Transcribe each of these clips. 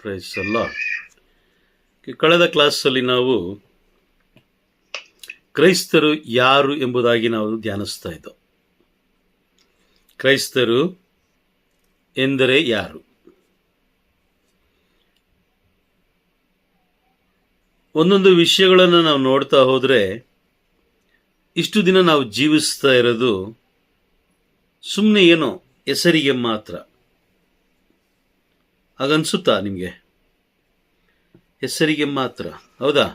Price ಅಲ್ಲ. ಕಳೆದ ಕ್ಲಾಸಲ್ಲಿ ನಾವು ಕ್ರೈಸ್ತರು ಯಾರು ಎಂಬುದಾಗಿ ನಾವು ಧ್ಯಾನಿಸ್ತಾ ಇದ್ದೋ. ಕ್ರೈಸ್ತರು ಎಂದರೆ ಯಾರು? ಒಂದೊಂದು ವಿಷಯಗಳನ್ನು ನಾವು ನೋಡ್ತಾ ಹೋದರೆ ಇಷ್ಟು ದಿನ ನಾವು ಜೀವಿಸ್ತಾ ಇರೋದು ಸುಮ್ಮನೆ ಏನೋ ಹೆಸರಿಗೆ ಮಾತ್ರ. ಹಾಗನ್ಸುತ್ತಾ ನಿಮಗೆ? ಹೆಸರಿಗೆ ಮಾತ್ರ, ಹೌದಾ?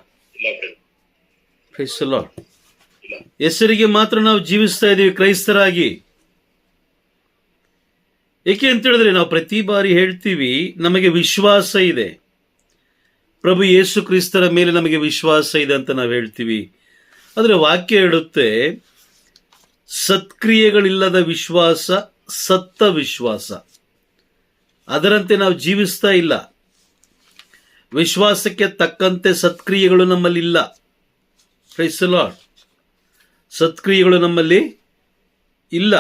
Praise the Lord. ಹೆಸರಿಗೆ ಮಾತ್ರ ನಾವು ಜೀವಿಸ್ತಾ ಇದ್ದೀವಿ ಕ್ರೈಸ್ತರಾಗಿ. ಏಕೆ ಅಂತ ಹೇಳಿದ್ರೆ ನಾವು ಪ್ರತಿ ಬಾರಿ ಹೇಳ್ತೀವಿ ನಮಗೆ ವಿಶ್ವಾಸ ಇದೆ, ಪ್ರಭು ಯೇಸು ಕ್ರಿಸ್ತರ ಮೇಲೆ ನಮಗೆ ವಿಶ್ವಾಸ ಇದೆ ಅಂತ ನಾವು ಹೇಳ್ತೀವಿ. ಆದರೆ ವಾಕ್ಯ ಹೇಳುತ್ತೆ, ಸತ್ಕ್ರಿಯೆಗಳಿಲ್ಲದ ವಿಶ್ವಾಸ ಸತ್ತ ವಿಶ್ವಾಸ. ಅದರಂತೆ ನಾವು ಜೀವಿಸ್ತಾ ಇಲ್ಲ. ವಿಶ್ವಾಸಕ್ಕೆ ತಕ್ಕಂತೆ ಸತ್ಕ್ರಿಯೆಗಳು ನಮ್ಮಲ್ಲಿಲ್ಲ. Praise the Lord. ಸತ್ಕ್ರಿಯೆಗಳು ನಮ್ಮಲ್ಲಿ ಇಲ್ಲ.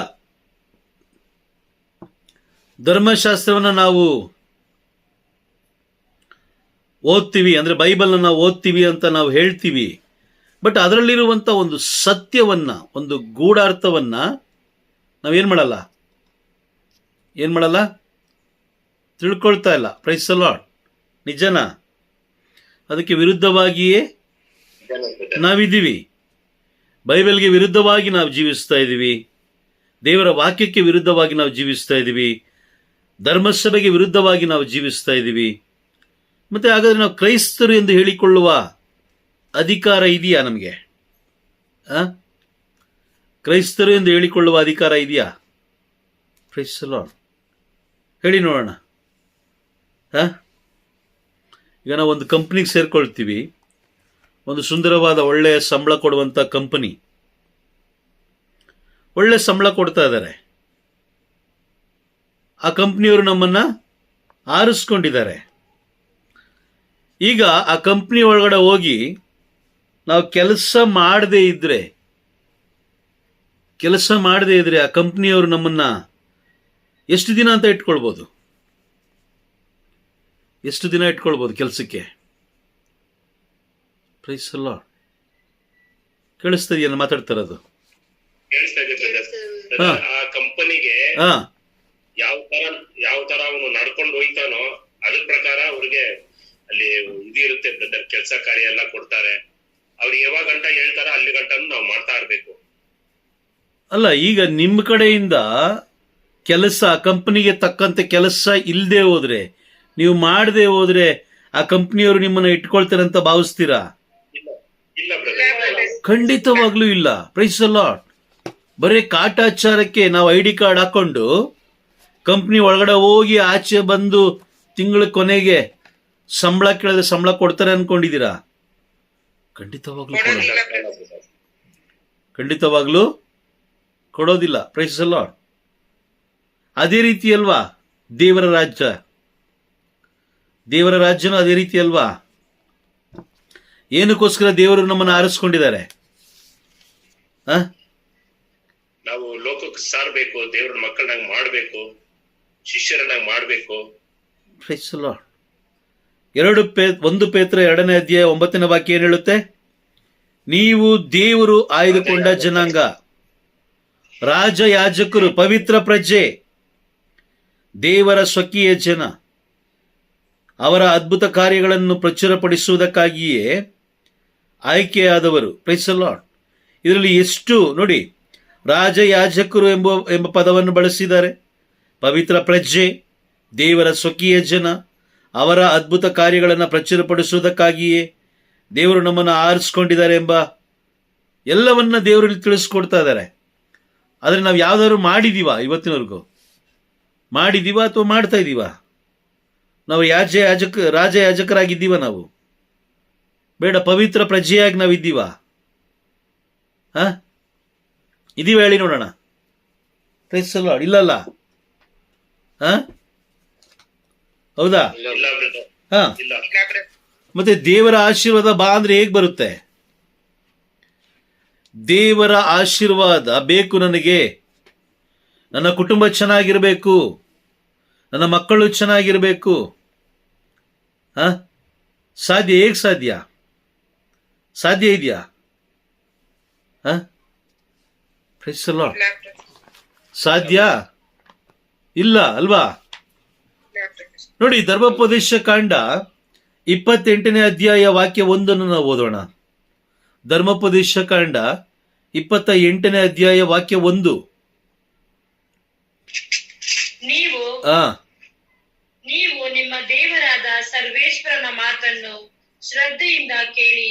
ಧರ್ಮಶಾಸ್ತ್ರವನ್ನು ನಾವು ಓದ್ತೀವಿ, ಅಂದರೆ ಬೈಬಲ್ನ ನಾವು ಓದ್ತೀವಿ ಅಂತ ನಾವು ಹೇಳ್ತೀವಿ. ಬಟ್ ಅದರಲ್ಲಿರುವಂಥ ಒಂದು ಸತ್ಯವನ್ನ, ಒಂದು ಗೂಢಾರ್ಥವನ್ನ ನಾವೇನು ಮಾಡಲ್ಲ, ತಿಳ್ಕೊಳ್ತಾ ಇಲ್ಲ. Praise the Lord. ನಿಜನಾ? ಅದಕ್ಕೆ ವಿರುದ್ಧವಾಗಿಯೇ ನಾವಿದ್ದೀವಿ. ಬೈಬಲ್ಗೆ ವಿರುದ್ಧವಾಗಿ ನಾವು ಜೀವಿಸ್ತಾ ಇದ್ದೀವಿ. ದೇವರ ವಾಕ್ಯಕ್ಕೆ ವಿರುದ್ಧವಾಗಿ ನಾವು ಜೀವಿಸ್ತಾ ಇದ್ದೀವಿ. ಧರ್ಮಸಭೆಗೆ ವಿರುದ್ಧವಾಗಿ ನಾವು ಜೀವಿಸ್ತಾ ಇದ್ದೀವಿ. ಮತ್ತೆ ಹಾಗಾದ್ರೆ ನಾವು ಕ್ರೈಸ್ತರು ಎಂದು ಹೇಳಿಕೊಳ್ಳುವ ಅಧಿಕಾರ ಇದೆಯಾ ನಮಗೆ? ಕ್ರೈಸ್ತರು ಎಂದು ಹೇಳಿಕೊಳ್ಳುವ ಅಧಿಕಾರ ಇದೆಯಾ? Praise the Lord. ಹೇಳಿ ನೋಡೋಣ. ಈಗ ನಾವು ಒಂದು ಕಂಪ್ನಿಗೆ ಸೇರ್ಕೊಳ್ತೀವಿ. ಒಂದು ಸುಂದರವಾದ ಒಳ್ಳೆಯ ಸಂಬಳ ಕೊಡುವಂಥ ಕಂಪನಿ, ಒಳ್ಳೆ ಸಂಬಳ ಕೊಡ್ತಾ ಇದ್ದಾರೆ. ಆ ಕಂಪ್ನಿಯವರು ನಮ್ಮನ್ನ ಆರಿಸ್ಕೊಂಡಿದ್ದಾರೆ. ಈಗ ಆ ಕಂಪ್ನಿ ಒಳಗಡೆ ಹೋಗಿ ನಾವು ಕೆಲಸ ಮಾಡದೇ ಇದ್ರೆ ಆ ಕಂಪ್ನಿಯವರು ನಮ್ಮನ್ನ ಎಷ್ಟು ದಿನ ಅಂತ ಇಟ್ಕೊಳ್ಬೋದು? ಎಷ್ಟು ದಿನ ಇಟ್ಕೊಳ್ಬೋದು ಕೆಲಸಕ್ಕೆ? Praise the Lord. ಕೇಳಿಸ್ತಾ ಇದೆಯಲ್ಲ ಮಾತಾಡ್ತಾ ಇರೋದು? ಆ ಕಂಪನಿಗೆ ಯಾವ ತರ ಅವನು ನಡ್ಕೊಂಡು ಹೋಯ್ತಾನೋ ಅದ್ರ ಪ್ರಕಾರ ಅವ್ರಿಗೆ ಅಲ್ಲಿ ಇದು ಇರುತ್ತೆ ಬ್ರದರ್. ಕೆಲಸ ಕಾರ್ಯ ಎಲ್ಲ ಕೊಡ್ತಾರೆ. ಅವ್ರು ಯಾವಾಗ ಗಂಟ ಹೇಳ್ತಾರ ಅಲ್ಲಿ ಗಂಟ ನಾವು ಮಾಡ್ತಾ ಇರ್ಬೇಕು. ಅಲ್ಲ, ಈಗ ನಿಮ್ಮ ಕಡೆಯಿಂದ ಕೆಲಸ ಕಂಪನಿಗೆ ತಕ್ಕಂತೆ ಕೆಲಸ ಇಲ್ಲದೆ ಹೋದ್ರೆ, ನೀವು ಮಾಡದೆ ಹೋದ್ರೆ ಆ ಕಂಪನಿಯವರು ನಿಮ್ಮನ್ನ ಇಟ್ಕೊಳ್ತಾರೆ ಅಂತ ಭಾವಿಸ್ತೀರಾ? ಇಲ್ಲ ಬ್ರದರ್, ಖಂಡಿತವಾಗ್ಲೂ ಇಲ್ಲ. Praise the Lord. ಬರೀ ಕಾಟಾಚಾರಕ್ಕೆ ನಾವು ಐಡಿ ಕಾರ್ಡ್ ಹಾಕೊಂಡು ಕಂಪ್ನಿ ಒಳಗಡೆ ಹೋಗಿ ಆಚೆ ಬಂದು ತಿಂಗಳ ಕೊನೆಗೆ ಸಂಬಳ ಕೇಳಿದ್ರೆ ಸಂಬಳ ಕೊಡ್ತಾರೆ ಅನ್ಕೊಂಡಿದ್ದೀರಾ? ಖಂಡಿತವಾಗ್ಲೂ ಕೊಡೋದಿಲ್ಲ. Praise the Lord. ಅದೇ ರೀತಿ ಅಲ್ವಾ ದೇವರ ರಾಜ್ಯನೂ ಅದೇ ರೀತಿ ಅಲ್ವಾ? ಏನಕ್ಕೋಸ್ಕರ ದೇವರು ನಮ್ಮನ್ನು ಆರಿಸ್ಕೊಂಡಿದ್ದಾರೆ? ನಾವು ಲೋಕಕ್ಕೆ ಸಾರಬೇಕು, ದೇವರ ಮಕ್ಕಳನ್ನಾಗ ಮಾಡಬೇಕು, ಶಿಷ್ಯರನ್ನಾಗ ಮಾಡಬೇಕು. Price the Lord. 1 ಪೇತ್ರ 2ನೇ ಅಧ್ಯಾಯ 9ನೇ ವಾಕ್ಯ ಏನ್ ಹೇಳುತ್ತೆ? ನೀವು ದೇವರು ಆಯ್ದುಕೊಂಡ ಜನಾಂಗ, ರಾಜ ಯಾಜಕರು, ಪವಿತ್ರ ಪ್ರಜೆ, ದೇವರ ಸ್ವಕೀಯ ಜನ, ಅವರ ಅದ್ಭುತ ಕಾರ್ಯಗಳನ್ನು ಪ್ರಚುರಪಡಿಸುವುದಕ್ಕಾಗಿಯೇ ಆಯ್ಕೆಯಾದವರು. Praise the Lord. ಇದರಲ್ಲಿ ಎಷ್ಟು ನೋಡಿ, ರಾಜ ಯಾಜಕರು ಎಂಬ ಪದವನ್ನು ಬಳಸಿದ್ದಾರೆ, ಪವಿತ್ರ ಪ್ರಜೆ, ದೇವರ ಸ್ವಕೀಯ ಜನ, ಅವರ ಅದ್ಭುತ ಕಾರ್ಯಗಳನ್ನು ಪ್ರಚುರಪಡಿಸುವುದಕ್ಕಾಗಿಯೇ ದೇವರು ನಮ್ಮನ್ನು ಆರಿಸ್ಕೊಂಡಿದ್ದಾರೆ ಎಂಬ ಎಲ್ಲವನ್ನ ದೇವರಲ್ಲಿ ತಿಳಿಸ್ಕೊಡ್ತಾ ಇದ್ದಾರೆ. ಆದರೆ ನಾವು ಯಾವ್ದಾದ್ರು ಮಾಡಿದೀವಾ? ಇವತ್ತಿನವರೆಗೂ ಮಾಡಿದೀವಾ ಅಥವಾ ಮಾಡ್ತಾ ಇದ್ದೀವಾ? ನಾವು ರಾಜ ಯಾಜಕರಾಗಿದ್ದೀವ? ನಾವು ಬೇಡ, ಪವಿತ್ರ ಪ್ರಜೆಯಾಗಿ ನಾವು ಇದ್ದೀವಾ? ಇದೀವ? ಹೇಳಿ ನೋಡೋಣ. Praise the Lord. ಇಲ್ಲಲ್ಲ. ಹೌದಾ? ಮತ್ತೆ ದೇವರ ಆಶೀರ್ವಾದ ಬಾ ಅಂದ್ರೆ ಹೇಗ್ ಬರುತ್ತೆ? ದೇವರ ಆಶೀರ್ವಾದ ಬೇಕು ನನಗೆ, ನನ್ನ ಕುಟುಂಬ ಚೆನ್ನಾಗಿರಬೇಕು, ನನ್ನ ಮಕ್ಕಳು ಚೆನ್ನಾಗಿರಬೇಕು, ಸಾಧ್ಯ? ಹೇಗೆ ಸಾಧ್ಯ? ಸಾಧ್ಯ ಇದೆಯಾ? Praise the Lord. ಸಾಧ್ಯ ಇಲ್ಲ ಅಲ್ವಾ? ನೋಡಿ, ಧರ್ಮೋಪದೇಶ ಕಾಂಡ 28ನೇ ಅಧ್ಯಾಯ ವಾಕ್ಯ 1 ನಾವು ಓದೋಣ. ಧರ್ಮೋಪದೇಶ ಕಾಂಡ 28ನೇ ಅಧ್ಯಾಯ ವಾಕ್ಯ 1. ನೀವು ನಿಮ್ಮ ದೇವರಾದ ಸರ್ವೇಶ್ವರನ ಮಾತನ್ನು ಶ್ರದ್ಧೆಯಿಂದ ಕೇಳಿ,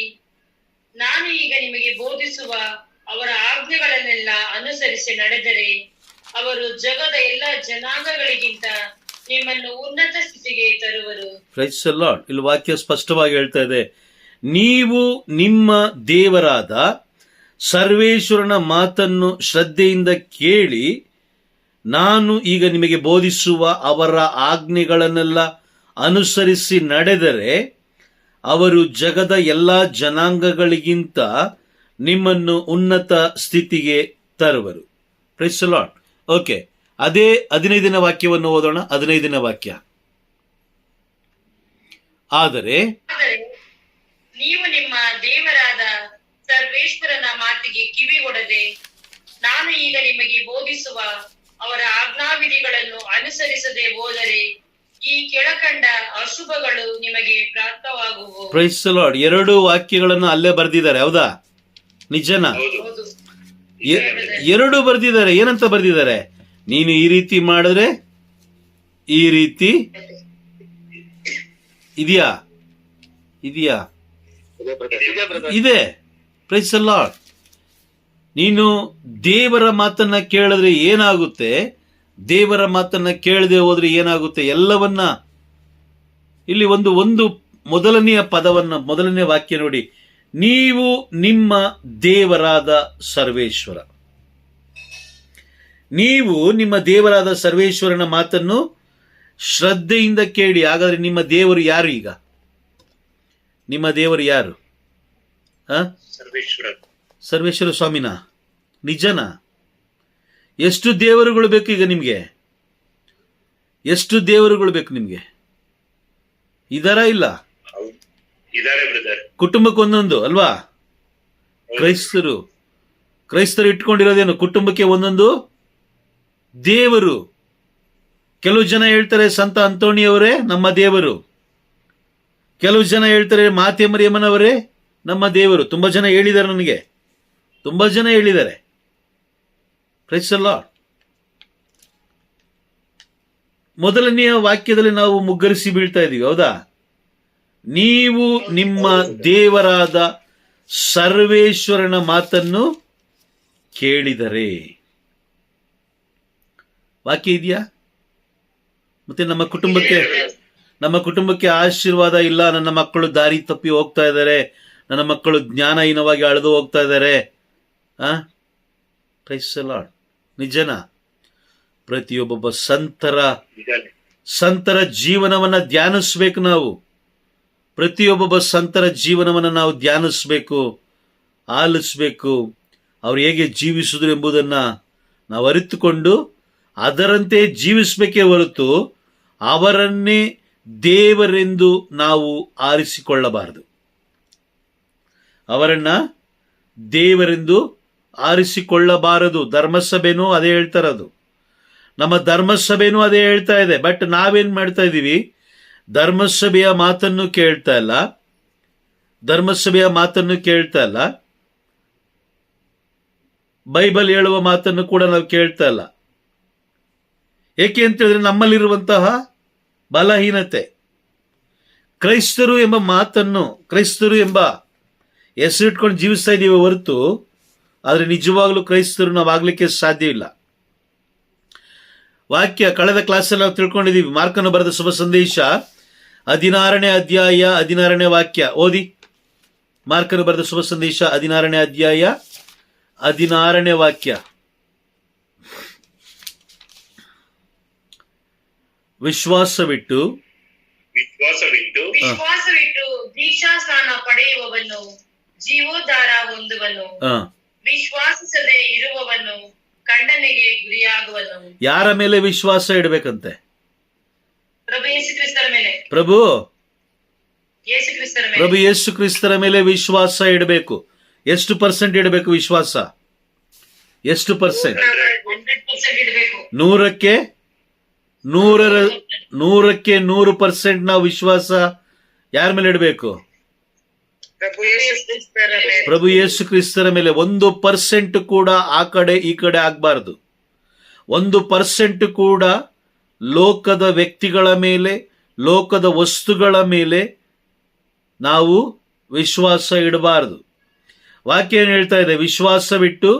ನಾನು ಈಗ ನಿಮಗೆ ಬೋಧಿಸುವ ಅವರ ಆಜ್ಞೆಗಳನ್ನೆಲ್ಲ ಅನುಸರಿಸಿ ನಡೆದರೆ ಅವರು ಜಗದ ಎಲ್ಲ ಜನಾಂಗಗಳಿಗಿಂತ ನಿಮ್ಮನ್ನು ಉನ್ನತ ಸ್ಥಿತಿಗೆ ತರುವರು. Praise the Lord. ಇಲ್ಲಿ ವಾಕ್ಯ ಸ್ಪಷ್ಟವಾಗಿ ಹೇಳ್ತಾ ಇದೆ, ನೀವು ನಿಮ್ಮ ದೇವರಾದ ಸರ್ವೇಶ್ವರನ ಮಾತನ್ನು ಶ್ರದ್ಧೆಯಿಂದ ಕೇಳಿ, ನಾನು ಈಗ ನಿಮಗೆ ಬೋಧಿಸುವ ಅವರ ಆಜ್ಞೆಗಳನ್ನೆಲ್ಲ ಅನುಸರಿಸಿ ನಡೆದರೆ ಅವರು ಜಗದ ಎಲ್ಲ ಜನಾಂಗಗಳಿಗಿಂತ ನಿಮ್ಮನ್ನು ಉನ್ನತ ಸ್ಥಿತಿಗೆ ತರುವರು. Praise the Lord. ಓಕೆ, ಅದೇ 15ನೇ ವಾಕ್ಯವನ್ನು ಓದೋಣ. 15ನೇ ವಾಕ್ಯ. ಆದರೆ ನೀವು ನಿಮ್ಮ ದೇವರಾದ ಸರ್ವೇಶ್ವರನ ಮಾತಿಗೆ ಕಿವಿಗೊಡದೆ, ನಾನು ಈಗ ನಿಮಗೆ ಬೋಧಿಸುವ ಅವರ ಆಜ್ಞಾವಿಧಿಗಳನ್ನು ಅನುಸರಿಸದೆ ಹೋದರೆ ಈ ಕೆಳಕಂಡ ಅಶುಭಗಳು ನಿಮಗೆ ಪ್ರಾಪ್ತವಾಗುವು. Price the lord. 2 ವಾಕ್ಯಗಳನ್ನು ಅಲ್ಲೇ ಬರೆದಿದ್ದಾರೆ, ಹೌದಾ? ನಿಜನಾ? 2 ಬರೆದಿದ್ದಾರೆ. ಏನಂತ ಬರೆದಿದ್ದಾರೆ? ನೀನು ಈ ರೀತಿ ಮಾಡಿದ್ರೆ ಈ ರೀತಿ ಇದೆಯಾ? ಇದೆ. Praise the Lord. ನೀನು ದೇವರ ಮಾತನ್ನ ಕೇಳಿದ್ರೆ ಏನಾಗುತ್ತೆ, ದೇವರ ಮಾತನ್ನ ಕೇಳದೆ ಹೋದ್ರೆ ಏನಾಗುತ್ತೆ, ಎಲ್ಲವನ್ನ ಇಲ್ಲಿ ಒಂದು ಮೊದಲನೆಯ ಪದವನ್ನ, ಮೊದಲನೇ ವಾಕ್ಯ ನೋಡಿ, ನೀವು ನಿಮ್ಮ ದೇವರಾದ ಸರ್ವೇಶ್ವರ. ನೀವು ನಿಮ್ಮ ದೇವರಾದ ಸರ್ವೇಶ್ವರನ ಮಾತನ್ನು ಶ್ರದ್ಧೆಯಿಂದ ಕೇಳಿ. ಹಾಗಾದ್ರೆ ನಿಮ್ಮ ದೇವರು ಯಾರು? ಈಗ ನಿಮ್ಮ ದೇವರು ಯಾರು? ಸರ್ವೇಶ್ವರ ಸ್ವಾಮಿನ? ನಿಜನಾ? ಎಷ್ಟು ದೇವರುಗಳು ಬೇಕು ಈಗ ನಿಮ್ಗೆ? ಎಷ್ಟು ದೇವರುಗಳು ಬೇಕು ನಿಮ್ಗೆ? ಇದಾರ? ಇಲ್ಲ? ಕುಟುಂಬಕ್ಕೆ ಒಂದೊಂದು ಅಲ್ವಾ? ಕ್ರೈಸ್ತರು ಇಟ್ಕೊಂಡಿರೋದೇನು? ಕುಟುಂಬಕ್ಕೆ ಒಂದೊಂದು ದೇವರು. ಕೆಲವು ಜನ ಹೇಳ್ತಾರೆ ಸಂತ ಅಂತೋಣಿಯವರೇ ನಮ್ಮ ದೇವರು, ಕೆಲವು ಜನ ಹೇಳ್ತಾರೆ ಮಾತೆ ಮರಿಯಮ್ಮನವರೇ ನಮ್ಮ ದೇವರು. ತುಂಬಾ ಜನ ಹೇಳಿದ್ದಾರೆ, ನನಗೆ ತುಂಬಾ ಜನ ಹೇಳಿದ್ದಾರೆ. Praise the Lord. ಮೊದಲನೆಯ ವಾಕ್ಯದಲ್ಲಿ ನಾವು ಮುಗ್ಗರಿಸಿ ಬೀಳ್ತಾ ಇದೀವಿ, ಹೌದಾ? ನೀವು ನಿಮ್ಮ ದೇವರಾದ ಸರ್ವೇಶ್ವರನ ಮಾತನ್ನು ಕೇಳಿದರೆ. ವಾಕ್ಯ ಇದೆಯಾ? ಮತ್ತೆ ನಮ್ಮ ಕುಟುಂಬಕ್ಕೆ ಆಶೀರ್ವಾದ ಇಲ್ಲ. ನನ್ನ ಮಕ್ಕಳು ದಾರಿ ತಪ್ಪಿ ಹೋಗ್ತಾ ಇದ್ದಾರೆ, ನನ್ನ ಮಕ್ಕಳು ಜ್ಞಾನಹೀನವಾಗಿ ಅಳೆದು ಹೋಗ್ತಾ ಇದ್ದಾರೆ. Praise the Lord. ನಿಜನಾ? ಪ್ರತಿಯೊಬ್ಬೊಬ್ಬ ಸಂತರ ಜೀವನವನ್ನ ಧ್ಯಾನಿಸ್ಬೇಕು ನಾವು. ಪ್ರತಿಯೊಬ್ಬೊಬ್ಬ ಸಂತರ ಜೀವನವನ್ನು ನಾವು ಧ್ಯಾನಿಸ್ಬೇಕು, ಆಲಿಸ್ಬೇಕು. ಅವ್ರು ಹೇಗೆ ಜೀವಿಸಿದ್ರು ಎಂಬುದನ್ನು ನಾವು ಅರಿತುಕೊಂಡು ಅದರಂತೆ ಜೀವಿಸಬೇಕೇ ಹೊರತು ಅವರನ್ನೇ ದೇವರೆಂದು ನಾವು ಆರಿಸಿಕೊಳ್ಳಬಾರದು. ಅವರನ್ನ ದೇವರೆಂದು ಆರಿಸಿಕೊಳ್ಳಬಾರದು. ಧರ್ಮಸಭೆನೂ ಅದೇ ಹೇಳ್ತಾರದು, ನಮ್ಮ ಧರ್ಮಸಭೆನೂ ಅದೇ ಹೇಳ್ತಾ ಇದೆ. ಬಟ್ ನಾವೇನ್ ಮಾಡ್ತಾ ಇದ್ದೀವಿ? ಧರ್ಮಸಭೆಯ ಮಾತನ್ನು ಕೇಳ್ತಾ ಇಲ್ಲ, ಬೈಬಲ್ ಹೇಳುವ ಮಾತನ್ನು ಕೂಡ ನಾವು ಕೇಳ್ತಾ ಇಲ್ಲ. ಏಕೆ ಅಂತ ಹೇಳಿದ್ರೆ ನಮ್ಮಲ್ಲಿರುವಂತಹ ಬಲಹೀನತೆ. ಕ್ರೈಸ್ತರು ಎಂಬ ಹೆಸರಿಟ್ಕೊಂಡು ಜೀವಿಸ್ತಾ ಇದ್ದೀವಿ ಹೊರತು, ಆದರೆ ನಿಜವಾಗ್ಲೂ ಕ್ರೈಸ್ತರು ನಾವಾಗ್ಲಿಕ್ಕೆ ಸಾಧ್ಯ ಇಲ್ಲ. ವಾಕ್ಯ ಕಳೆದ ಕ್ಲಾಸಲ್ಲಿ ನಾವು ತಿಳ್ಕೊಂಡಿದ್ದೀವಿ. ಮಾರ್ಕನು ಬರೆದ ಶುಭ ಸಂದೇಶ 16ನೇ ಅಧ್ಯಾಯ 16ನೇ ವಾಕ್ಯ ಓದಿ. ಮಾರ್ಕನು ಬರೆದ ಶುಭ ಸಂದೇಶ 16ನೇ ಅಧ್ಯಾಯ 16ನೇ ವಾಕ್ಯ. ವಿಶ್ವಾಸವಿಟ್ಟು ದೀಕ್ಷಾ ಸ್ನಾನ ಪಡೆಯುವವನು ಜೀವೋದ್ಧಾರ ಹೊಂದುವನು, ವಿಶ್ವಾಸಿಸದೆ ಇರುವವನು ಖಂಡನೆಗೆ ಗುರಿಯಾಗುವನು. ಯಾರ ಮೇಲೆ ವಿಶ್ವಾಸ ಇಡಬೇಕಂತೆ? ಪ್ರಭು ಯೇಸು ಕ್ರಿಸ್ತರ ಮೇಲೆ. ಪ್ರಭು ಯೇಸು ಕ್ರಿಸ್ತರ ಮೇಲೆ ಪ್ರಭು ಯೇಸು ಕ್ರಿಸ್ತರ ಮೇಲೆ ವಿಶ್ವಾಸ ಇಡಬೇಕು. ಎಷ್ಟು ಪರ್ಸೆಂಟ್ ಇಡಬೇಕು ವಿಶ್ವಾಸ? ಎಷ್ಟು ಪರ್ಸೆಂಟ್? 100% ಇಡಬೇಕು. 100ಕ್ಕೆ 100% ನಾವು ವಿಶ್ವಾಸ ಯಾರ ಮೇಲೆ ಇಡಬೇಕು? ಪ್ರಭು ಯೇಸು ಕ್ರಿಸ್ತರ ಮೇಲೆ. 1% ಕೂಡ ಆ ಕಡೆ ಈ ಕಡೆ ಆಗ್ಬಾರ್ದು. 1% ಕೂಡ ಲೋಕದ ವ್ಯಕ್ತಿಗಳ ಮೇಲೆ, ಲೋಕದ ವಸ್ತುಗಳ ಮೇಲೆ ನಾವು ವಿಶ್ವಾಸ ಇಡಬಾರದು. ವಾಕ್ಯ ಏನು ಹೇಳ್ತಾ ಇದೆ? ವಿಶ್ವಾಸವಿಟ್ಟು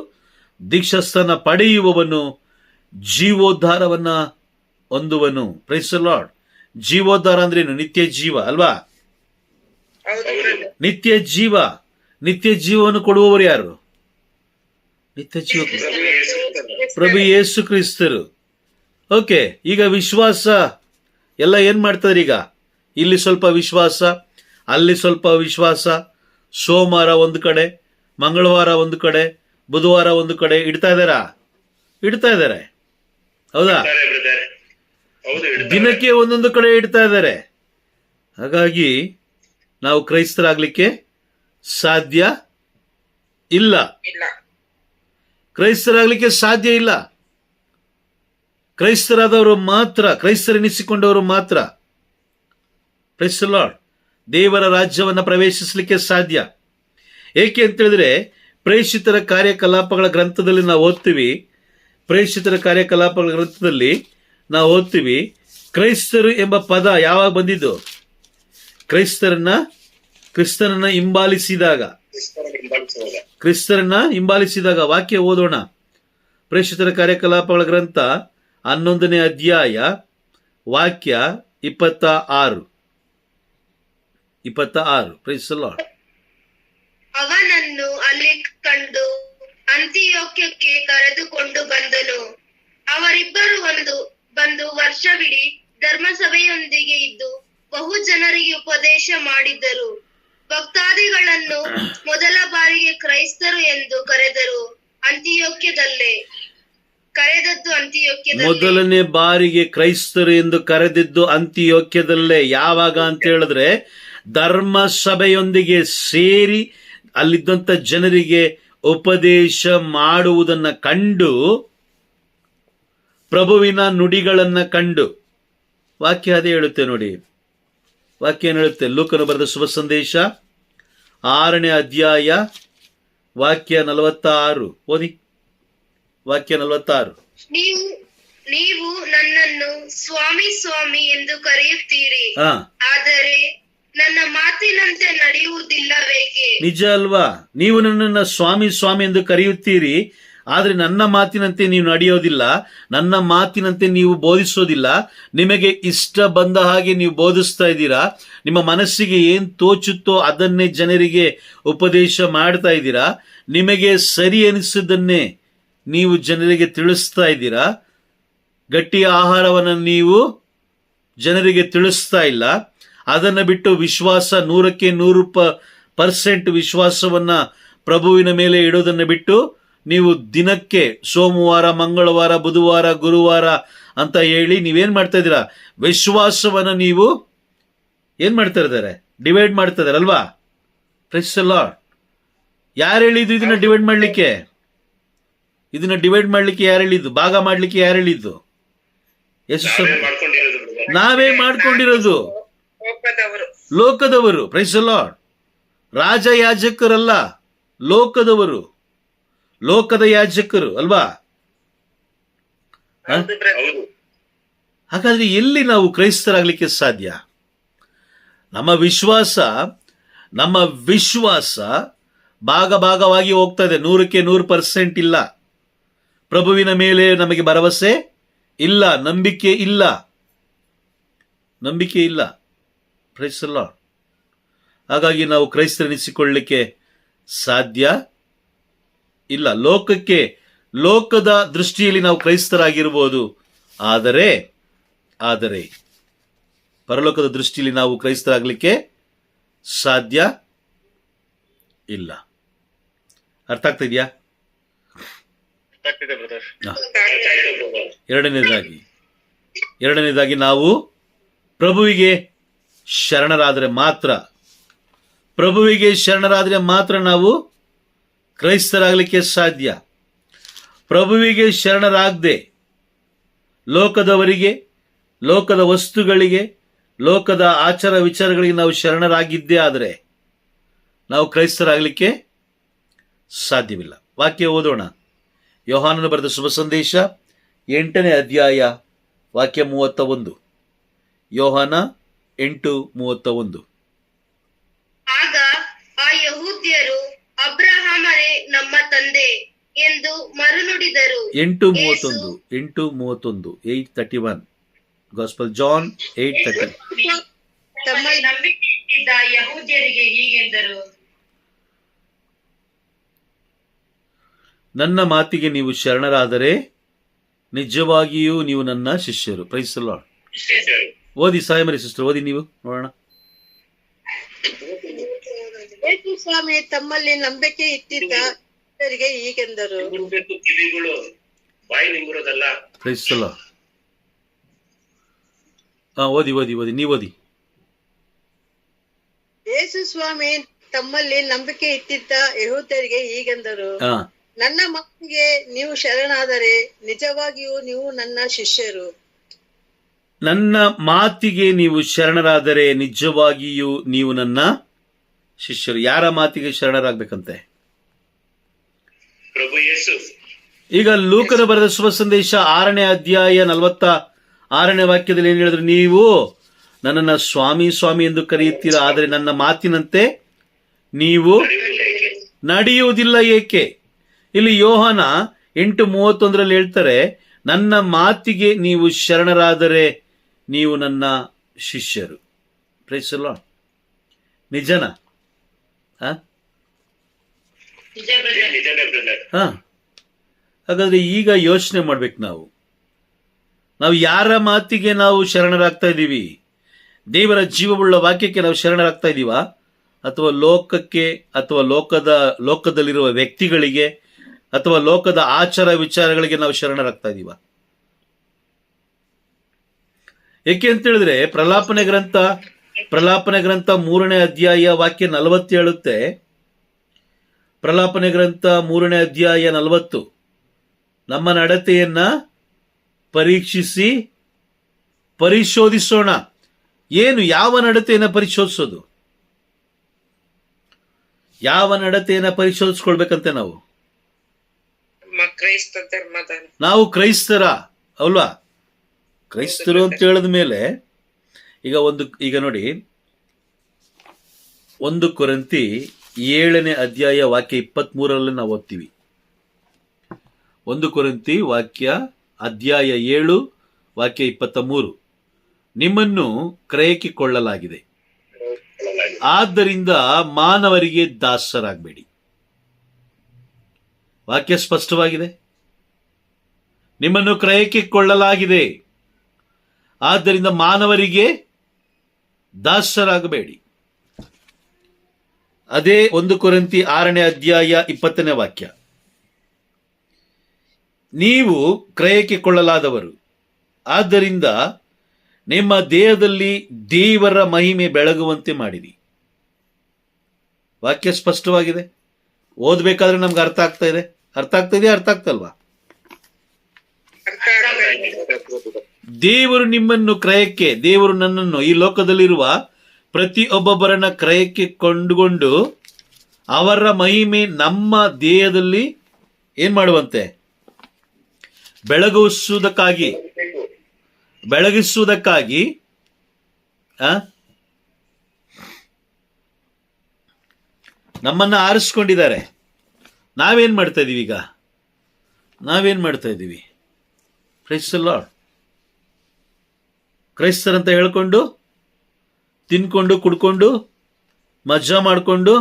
ದೀಕ್ಷಾಸ್ನಾನ ಪಡೆಯುವವನು ಜೀವೋದ್ಧಾರವನ್ನ ಹೊಂದುವನು. Price the lord. ಜೀವೋದ್ಧಾರ ಅಂದ್ರೇನು? ನಿತ್ಯ ಜೀವ ಅಲ್ವಾ? ನಿತ್ಯ ಜೀವ. ನಿತ್ಯ ಜೀವವನ್ನು ಕೊಡುವವರು ಯಾರು? ನಿತ್ಯ ಜೀವ ಪ್ರಭು ಯೇಸು ಕ್ರಿಸ್ತರು. ಓಕೆ, ಈಗ ವಿಶ್ವಾಸ ಎಲ್ಲ ಏನ್ ಮಾಡ್ತಾರೆ? ಈಗ ಇಲ್ಲಿ ಸ್ವಲ್ಪ ವಿಶ್ವಾಸ, ಅಲ್ಲಿ ಸ್ವಲ್ಪ ವಿಶ್ವಾಸ, ಸೋಮವಾರ ಒಂದು ಕಡೆ, ಮಂಗಳವಾರ ಒಂದು ಕಡೆ, ಬುಧವಾರ ಒಂದು ಕಡೆ ಇಡ್ತಾ ಇದ್ದಾರಾ? ಇಡ್ತಾ ಇದ್ದಾರೆ, ಹೌದಾ? ದಿನಕ್ಕೆ ಒಂದೊಂದು ಕಡೆ ಇಡ್ತಾ ಇದ್ದಾರೆ. ಹಾಗಾಗಿ ನಾವು ಕ್ರೈಸ್ತರಾಗ್ಲಿಕ್ಕೆ ಸಾಧ್ಯ ಇಲ್ಲ. ಕ್ರೈಸ್ತರಾಗ್ಲಿಕ್ಕೆ ಸಾಧ್ಯ ಇಲ್ಲ. ಕ್ರೈಸ್ತರಾದವರು ಮಾತ್ರ, ಕ್ರೈಸ್ತರೆನಿಸಿಕೊಂಡವರು ಮಾತ್ರ ಪ್ರೈಸ್ ದಿ ಲಾರ್ಡ್ ದೇವರ ರಾಜ್ಯವನ್ನು ಪ್ರವೇಶಿಸಲಿಕ್ಕೆ ಸಾಧ್ಯ. ಏಕೆ ಅಂತ ಹೇಳಿದ್ರೆ, ಪ್ರೇಷಿತರ ಕಾರ್ಯಕಲಾಪಗಳ ಗ್ರಂಥದಲ್ಲಿ ನಾವು ಓದ್ತೀವಿ. ಪ್ರೇಷಿತರ ಕಾರ್ಯಕಲಾಪಗಳ ಗ್ರಂಥದಲ್ಲಿ ನಾವು ಓದ್ತೀವಿ, ಕ್ರೈಸ್ತರು ಎಂಬ ಪದ ಯಾವಾಗ ಬಂದಿದ್ದು? ಕ್ರಿಸ್ತನನ್ನ ಹಿಂಬಾಲಿಸಿದಾಗ. ವಾಕ್ಯ ಓದೋಣ. ಪ್ರೇಷಿತರ ಕಾರ್ಯಕಲಾಪಗಳ ಗ್ರಂಥ 11ನೇ ಅಧ್ಯಾಯ ವಾಕ್ಯ 26. Praise the Lord. ಅವನನ್ನು ಅಲ್ಲಿ ಕಂಡು ಅಂತಿಯೋಕ್ಯಕ್ಕೆ ಕರೆದುಕೊಂಡು ಬಂದನು. ಅವರಿಬ್ಬರು ಬಂದು ವರ್ಷವಿಡೀ ಧರ್ಮಸಭೆಯೊಂದಿಗೆ ಇದ್ದು ಬಹು ಜನರಿಗೆ ಉಪದೇಶ ಮಾಡಿದ್ದರು. ಭಕ್ತಾದಿಗಳನ್ನು ಮೊದಲ ಬಾರಿಗೆ ಕ್ರೈಸ್ತರು ಎಂದು ಕರೆದದ್ದು ಅಂತಿಯೋಕ್ಯದಲ್ಲೇ. ಮೊದಲನೇ ಬಾರಿಗೆ ಕ್ರೈಸ್ತರು ಎಂದು ಕರೆದಿದ್ದು ಅಂತಿಯೋಕ್ಯದಲ್ಲೇ. ಯಾವಾಗ ಅಂತ ಹೇಳಿದ್ರೆ, ಧರ್ಮ ಸಭೆಯೊಂದಿಗೆ ಸೇರಿ ಅಲ್ಲಿದ್ದಂಥ ಜನರಿಗೆ ಉಪದೇಶ ಮಾಡುವುದನ್ನು ಕಂಡು, ಪ್ರಭುವಿನ ನುಡಿಗಳನ್ನ ಕಂಡು. ವಾಕ್ಯ ಅದೇ ಹೇಳುತ್ತೆ ನೋಡಿ. ವಾಕ್ಯ ಏನು ಹೇಳುತ್ತೆ? ಲೂಕನು ಬರೆದ ಶುಭ ಸಂದೇಶ 6ನೇ ಅಧ್ಯಾಯ ವಾಕ್ಯ 46. ಓದಿ. ವಾಕ್ಯ 46. ನೀವು ನನ್ನನ್ನು ಸ್ವಾಮಿ ಸ್ವಾಮಿ ಎಂದು ಕರೆಯುತ್ತೀರಿ, ಆದರೆ ನನ್ನ ಮಾತಿನಂತೆ ನಡೆಯುವುದಿಲ್ಲವೇಕೆ? ನಿಜ ಅಲ್ವಾ? ನೀವು ನನ್ನನ್ನು ಸ್ವಾಮಿ ಸ್ವಾಮಿ ಎಂದು ಕರೆಯುತ್ತೀರಿ, ಆದರೆ ನನ್ನ ಮಾತಿನಂತೆ ನೀವು ನಡೆಯೋದಿಲ್ಲ, ನನ್ನ ಮಾತಿನಂತೆ ನೀವು ಬೋಧಿಸೋದಿಲ್ಲ. ನಿಮಗೆ ಇಷ್ಟ ಬಂದ ಹಾಗೆ ನೀವು ಬೋಧಿಸ್ತಾ ಇದ್ದೀರಾ. ನಿಮ್ಮ ಮನಸ್ಸಿಗೆ ಏನ್ ತೋಚುತ್ತೋ ಅದನ್ನೇ ಜನರಿಗೆ ಉಪದೇಶ ಮಾಡ್ತಾ ಇದ್ದೀರಾ. ನಿಮಗೆ ಸರಿ ಅನಿಸಿದ್ದನ್ನೇ ನೀವು ಜನರಿಗೆ ತಿಳಿಸ್ತಾ ಇದ್ದೀರಾ. ಗಟ್ಟಿಯ ಆಹಾರವನ್ನು ನೀವು ಜನರಿಗೆ ತಿಳಿಸ್ತಾ ಇಲ್ಲ. ಅದನ್ನು ಬಿಟ್ಟು ವಿಶ್ವಾಸ 100ಕ್ಕೆ 100% ವಿಶ್ವಾಸವನ್ನ ಪ್ರಭುವಿನ ಮೇಲೆ ಇಡೋದನ್ನು ಬಿಟ್ಟು ನೀವು ದಿನಕ್ಕೆ ಸೋಮವಾರ, ಮಂಗಳವಾರ, ಬುಧವಾರ, ಗುರುವಾರ ಅಂತ ಹೇಳಿ ನೀವೇನ್ ಮಾಡ್ತಾ ಇದ್ದೀರಾ? ವಿಶ್ವಾಸವನ್ನ ನೀವು ಏನ್ ಮಾಡ್ತಾ ಇದ್ದಾರೆ? ಡಿವೈಡ್ ಮಾಡ್ತಾ ಇದ್ದಾರೆ ಅಲ್ವಾ? Praise the Lord. ಯಾರು ಹೇಳಿದ್ದು ಇದನ್ನ ಡಿವೈಡ್ ಮಾಡ್ಲಿಕ್ಕೆ? ಯಾರು ಹೇಳಿದ್ದು? ಭಾಗ ಮಾಡ್ಲಿಕ್ಕೆ ಯಾರು ಹೇಳಿದ್ದು? ನಾವೇ ಮಾಡ್ಕೊಂಡಿರೋದು. ಲೋಕದವರು. Praise the Lord. ರಾಜ ಯಾಜಕರಲ್ಲ, ಲೋಕದವರು, ಲೋಕದ ಯಾಜಕರು ಅಲ್ವಾ? ಹಾಗಾದ್ರೆ ಎಲ್ಲಿ ನಾವು ಕ್ರೈಸ್ತರಾಗ್ಲಿಕ್ಕೆ ಸಾಧ್ಯ? ನಮ್ಮ ವಿಶ್ವಾಸ ಭಾಗವಾಗಿ ಹೋಗ್ತಾ ಇದೆ. 100ಕ್ಕೆ 100% ಇಲ್ಲ. ಪ್ರಭುವಿನ ಮೇಲೆ ನಮಗೆ ಭರವಸೆ ಇಲ್ಲ, ನಂಬಿಕೆ ಇಲ್ಲ. Praise the Lord. ಹಾಗಾಗಿ ನಾವು ಕ್ರೈಸ್ತರೆನಿಸಿಕೊಳ್ಳಲಿಕ್ಕೆ ಸಾಧ್ಯ ಇಲ್ಲ. ಲೋಕದ ದೃಷ್ಟಿಯಲ್ಲಿ ನಾವು ಕ್ರೈಸ್ತರಾಗಿರ್ಬೋದು, ಆದರೆ ಪರಲೋಕದ ದೃಷ್ಟಿಯಲ್ಲಿ ನಾವು ಕ್ರೈಸ್ತರಾಗಲಿಕ್ಕೆ ಸಾಧ್ಯ ಇಲ್ಲ. ಅರ್ಥ ಆಗ್ತಾ ಇದೆಯಾ? ಎರಡನೇದಾಗಿ ನಾವು ಪ್ರಭುವಿಗೆ ಶರಣರಾದರೆ ಮಾತ್ರ ಪ್ರಭುವಿಗೆ ಶರಣರಾದರೆ ಮಾತ್ರ ನಾವು ಕ್ರೈಸ್ತರಾಗಲಿಕ್ಕೆ ಸಾಧ್ಯ. ಪ್ರಭುವಿಗೆ ಶರಣರಾಗದೆ ಲೋಕದವರಿಗೆ, ಲೋಕದ ವಸ್ತುಗಳಿಗೆ, ಲೋಕದ ಆಚಾರ ವಿಚಾರಗಳಿಗೆ ನಾವು ಶರಣರಾಗಿದ್ದೇ ಆದರೆ ನಾವು ಕ್ರೈಸ್ತರಾಗಲಿಕ್ಕೆ ಸಾಧ್ಯವಿಲ್ಲ. ವಾಕ್ಯ ಓದೋಣ. ಯೋಹಾನನು ಬರೆದ ಶುಭ ಸಂದೇಶ 8ನೇ ಅಧ್ಯಾಯ ವಾಕ್ಯ 31. ಯೋಹಾನ 8:31. ಆಗ ಆ ಯಹೂದ್ಯರು ಅಬ್ರಹಾಮನೇ ನಮ್ಮ ತಂದೆ ಎಂದು ಮರುನುಡಿದರು. 8:31 ಗಾಸ್ಪಲ್ ಜಾನ್ 8:30. ತಮ್ಮ ನಂಬಿಕೆ ಇಟ್ಟಿದ್ದ ಯಹೂದ್ಯರಿಗೆ ಹೀಗೆಂದರು, ನನ್ನ ಮಾತಿಗೆ ನೀವು ಶರಣರಾದರೆ ನಿಜವಾಗಿಯೂ ನೀವು ನನ್ನ ಶಿಷ್ಯರು. Praise the Lord. ಓದಿ ಸಾಯಮರಿ ಸಿಸ್ಟರ್, ಓದಿ ನೀವು ನೋಡೋಣ. ಯೇಸು ಸ್ವಾಮಿ ತಮ್ಮಲ್ಲಿ ನಂಬಿಕೆ ಇಟ್ಟಿದ್ದ ಯಹೂದ್ಯರಿಗೆ ಹೀಗೆಂದರು. ಕಿವಿಗಳು ಬಾಯಿ ನಿಂಬುರೋದಲ್ಲ. Price the Lord. ಓದಿ ನೀವು ಓದಿ. ಯೇಸು ಸ್ವಾಮಿ ತಮ್ಮಲ್ಲಿ ನಂಬಿಕೆ ಇಟ್ಟಿದ್ದ ಯಹೂದ್ಯರಿಗೆ ಹೀಗೆಂದರು, ನನ್ನ ಮಾತಿಗೆ ನೀವು ಶರಣಾದರೆ ನಿಜವಾಗಿಯೂ ನೀವು ನನ್ನ ಶಿಷ್ಯರು. ನನ್ನ ಮಾತಿಗೆ ನೀವು ಶರಣರಾದರೆ ನಿಜವಾಗಿಯೂ ನೀವು ನನ್ನ ಶಿಷ್ಯರು. ಯಾರ ಮಾತಿಗೆ ಶರಣರಾಗಬೇಕಂತೆ? ಪ್ರಭು ಯೇಸು. ಈಗ ಲೂಕನ ಬರೆದ ಶುಭ ಸಂದೇಶ 6ನೇ ಅಧ್ಯಾಯ 46ನೇ ವಾಕ್ಯದಲ್ಲಿ ಏನು ಹೇಳಿದ್ರು? ನೀವು ನನ್ನನ್ನು ಸ್ವಾಮಿ ಸ್ವಾಮಿ ಎಂದು ಕರೆಯುತ್ತೀರಾ, ಆದರೆ ನನ್ನ ಮಾತಿನಂತೆ ನೀವು ನಡೆಯುವುದಿಲ್ಲ. ಏಕೆ? ಇಲ್ಲಿ ಯೋಹಾನ 8:31 ಹೇಳ್ತಾರೆ, ನನ್ನ ಮಾತಿಗೆ ನೀವು ಶರಣರಾದರೆ ನೀವು ನನ್ನ ಶಿಷ್ಯರು. Praise the Lord. ನಿಜನಾ? ನಿಜನೇ ಬ್ರದರ್. ಹಾಗಾದ್ರೆ ಈಗ ಯೋಚನೆ ಮಾಡ್ಬೇಕು. ನಾವು ಯಾರ ಮಾತಿಗೆ ನಾವು ಶರಣರಾಗ್ತಾ ಇದ್ದೀವಿ? ದೇವರ ಜೀವವುಳ್ಳ ವಾಕ್ಯಕ್ಕೆ ನಾವು ಶರಣರಾಗ್ತಾ ಇದ್ದೀವಾ, ಅಥವಾ ಲೋಕಕ್ಕೆ, ಅಥವಾ ಲೋಕದಲ್ಲಿರುವ ವ್ಯಕ್ತಿಗಳಿಗೆ, ಅಥವಾ ಲೋಕದ ಆಚಾರ ವಿಚಾರಗಳಿಗೆ ನಾವು ಶರಣರಾಗ್ತಾ ಇದ್ದೀವ? ಏಕೆ ಅಂತ ಹೇಳಿದ್ರೆ ಪ್ರಲಾಪನೆ ಗ್ರಂಥ 3ನೇ ಅಧ್ಯಾಯ ವಾಕ್ಯ 40 ಹೇಳುತ್ತೆ. ಪ್ರಲಾಪನೆ ಗ್ರಂಥ 3ನೇ ಅಧ್ಯಾಯ 40, ನಮ್ಮ ನಡತೆಯನ್ನ ಪರೀಕ್ಷಿಸಿ ಪರಿಶೋಧಿಸೋಣ. ಏನು? ಯಾವ ನಡತೆಯನ್ನ ಪರಿಶೋಧಿಸೋದು? ಯಾವ ನಡತೆಯನ್ನ ಪರಿಶೋಧಿಸ್ಕೊಳ್ಬೇಕಂತೆ ನಾವು ಕ್ರೈಸ್ತರ ಅಲ್ವಾ? ಕ್ರೈಸ್ತರು ಅಂತ ಹೇಳಿದ ಮೇಲೆ ಈಗ ನೋಡಿ, 1 ಕೊರಿಂಥಿ 7ನೇ ಅಧ್ಯಾಯ ವಾಕ್ಯ 23 ನಾವು ಓದ್ತೀವಿ. 1 ಕೊರಿಂಥಿ ಅಧ್ಯಾಯ 7 ವಾಕ್ಯ 23. ನಿಮ್ಮನ್ನು ಕ್ರಯಕ್ಕೆ ಕೊಳ್ಳಲಾಗಿದೆ, ಆದ್ದರಿಂದ ಮಾನವರಿಗೆ ದಾಸರಾಗಬೇಡಿ. ವಾಕ್ಯ ಸ್ಪಷ್ಟವಾಗಿದೆ. ನಿಮ್ಮನ್ನು ಕ್ರಯಕ್ಕೆ ಕೊಳ್ಳಲಾಗಿದೆ, ಆದ್ದರಿಂದ ಮಾನವರಿಗೆ ದಾಸರಾಗಬೇಡಿ. ಅದೇ 1 ಕೊರಿಂಥಿ 6ನೇ ಅಧ್ಯಾಯ 20ನೇ ವಾಕ್ಯ. ನೀವು ಕ್ರಯಕ್ಕೆ ಕೊಳ್ಳಲಾದವರು, ಆದ್ದರಿಂದ ನಿಮ್ಮ ದೇಹದಲ್ಲಿ ದೇವರ ಮಹಿಮೆ ಬೆಳಗುವಂತೆ ಮಾಡಿರಿ. ವಾಕ್ಯ ಸ್ಪಷ್ಟವಾಗಿದೆ. ಓದಬೇಕಾದ್ರೆ ನಮ್ಗೆ ಅರ್ಥ ಆಗ್ತಾ ಇದೆ. ಅರ್ಥ ಆಗ್ತಲ್ವಾ? ದೇವರು ನಿಮ್ಮನ್ನು ಕ್ರಯಕ್ಕೆ, ದೇವರು ನನ್ನನ್ನು, ಈ ಲೋಕದಲ್ಲಿರುವ ಪ್ರತಿಯೊಬ್ಬೊಬ್ಬರನ್ನ ಕ್ರಯಕ್ಕೆ ಕೊಂಡುಕೊಂಡು ಅವರ ಮಹಿಮೆ ನಮ್ಮ ದೇಹದಲ್ಲಿ ಏನ್ ಮಾಡುವಂತೆ? ಬೆಳಗಿಸುವುದಕ್ಕಾಗಿ ನಮ್ಮನ್ನ ಆರಿಸ್ಕೊಂಡಿದ್ದಾರೆ. ನಾವೇನ್ ಮಾಡ್ತಾ ಇದೀವಿ ಈಗ? Price the lord. ಕ್ರೈಸ್ತರಂತ ಹೇಳ್ಕೊಂಡು ತಿನ್ಕೊಂಡು ಕುಡ್ಕೊಂಡು ಮಜಾ ಮಾಡಿಕೊಂಡು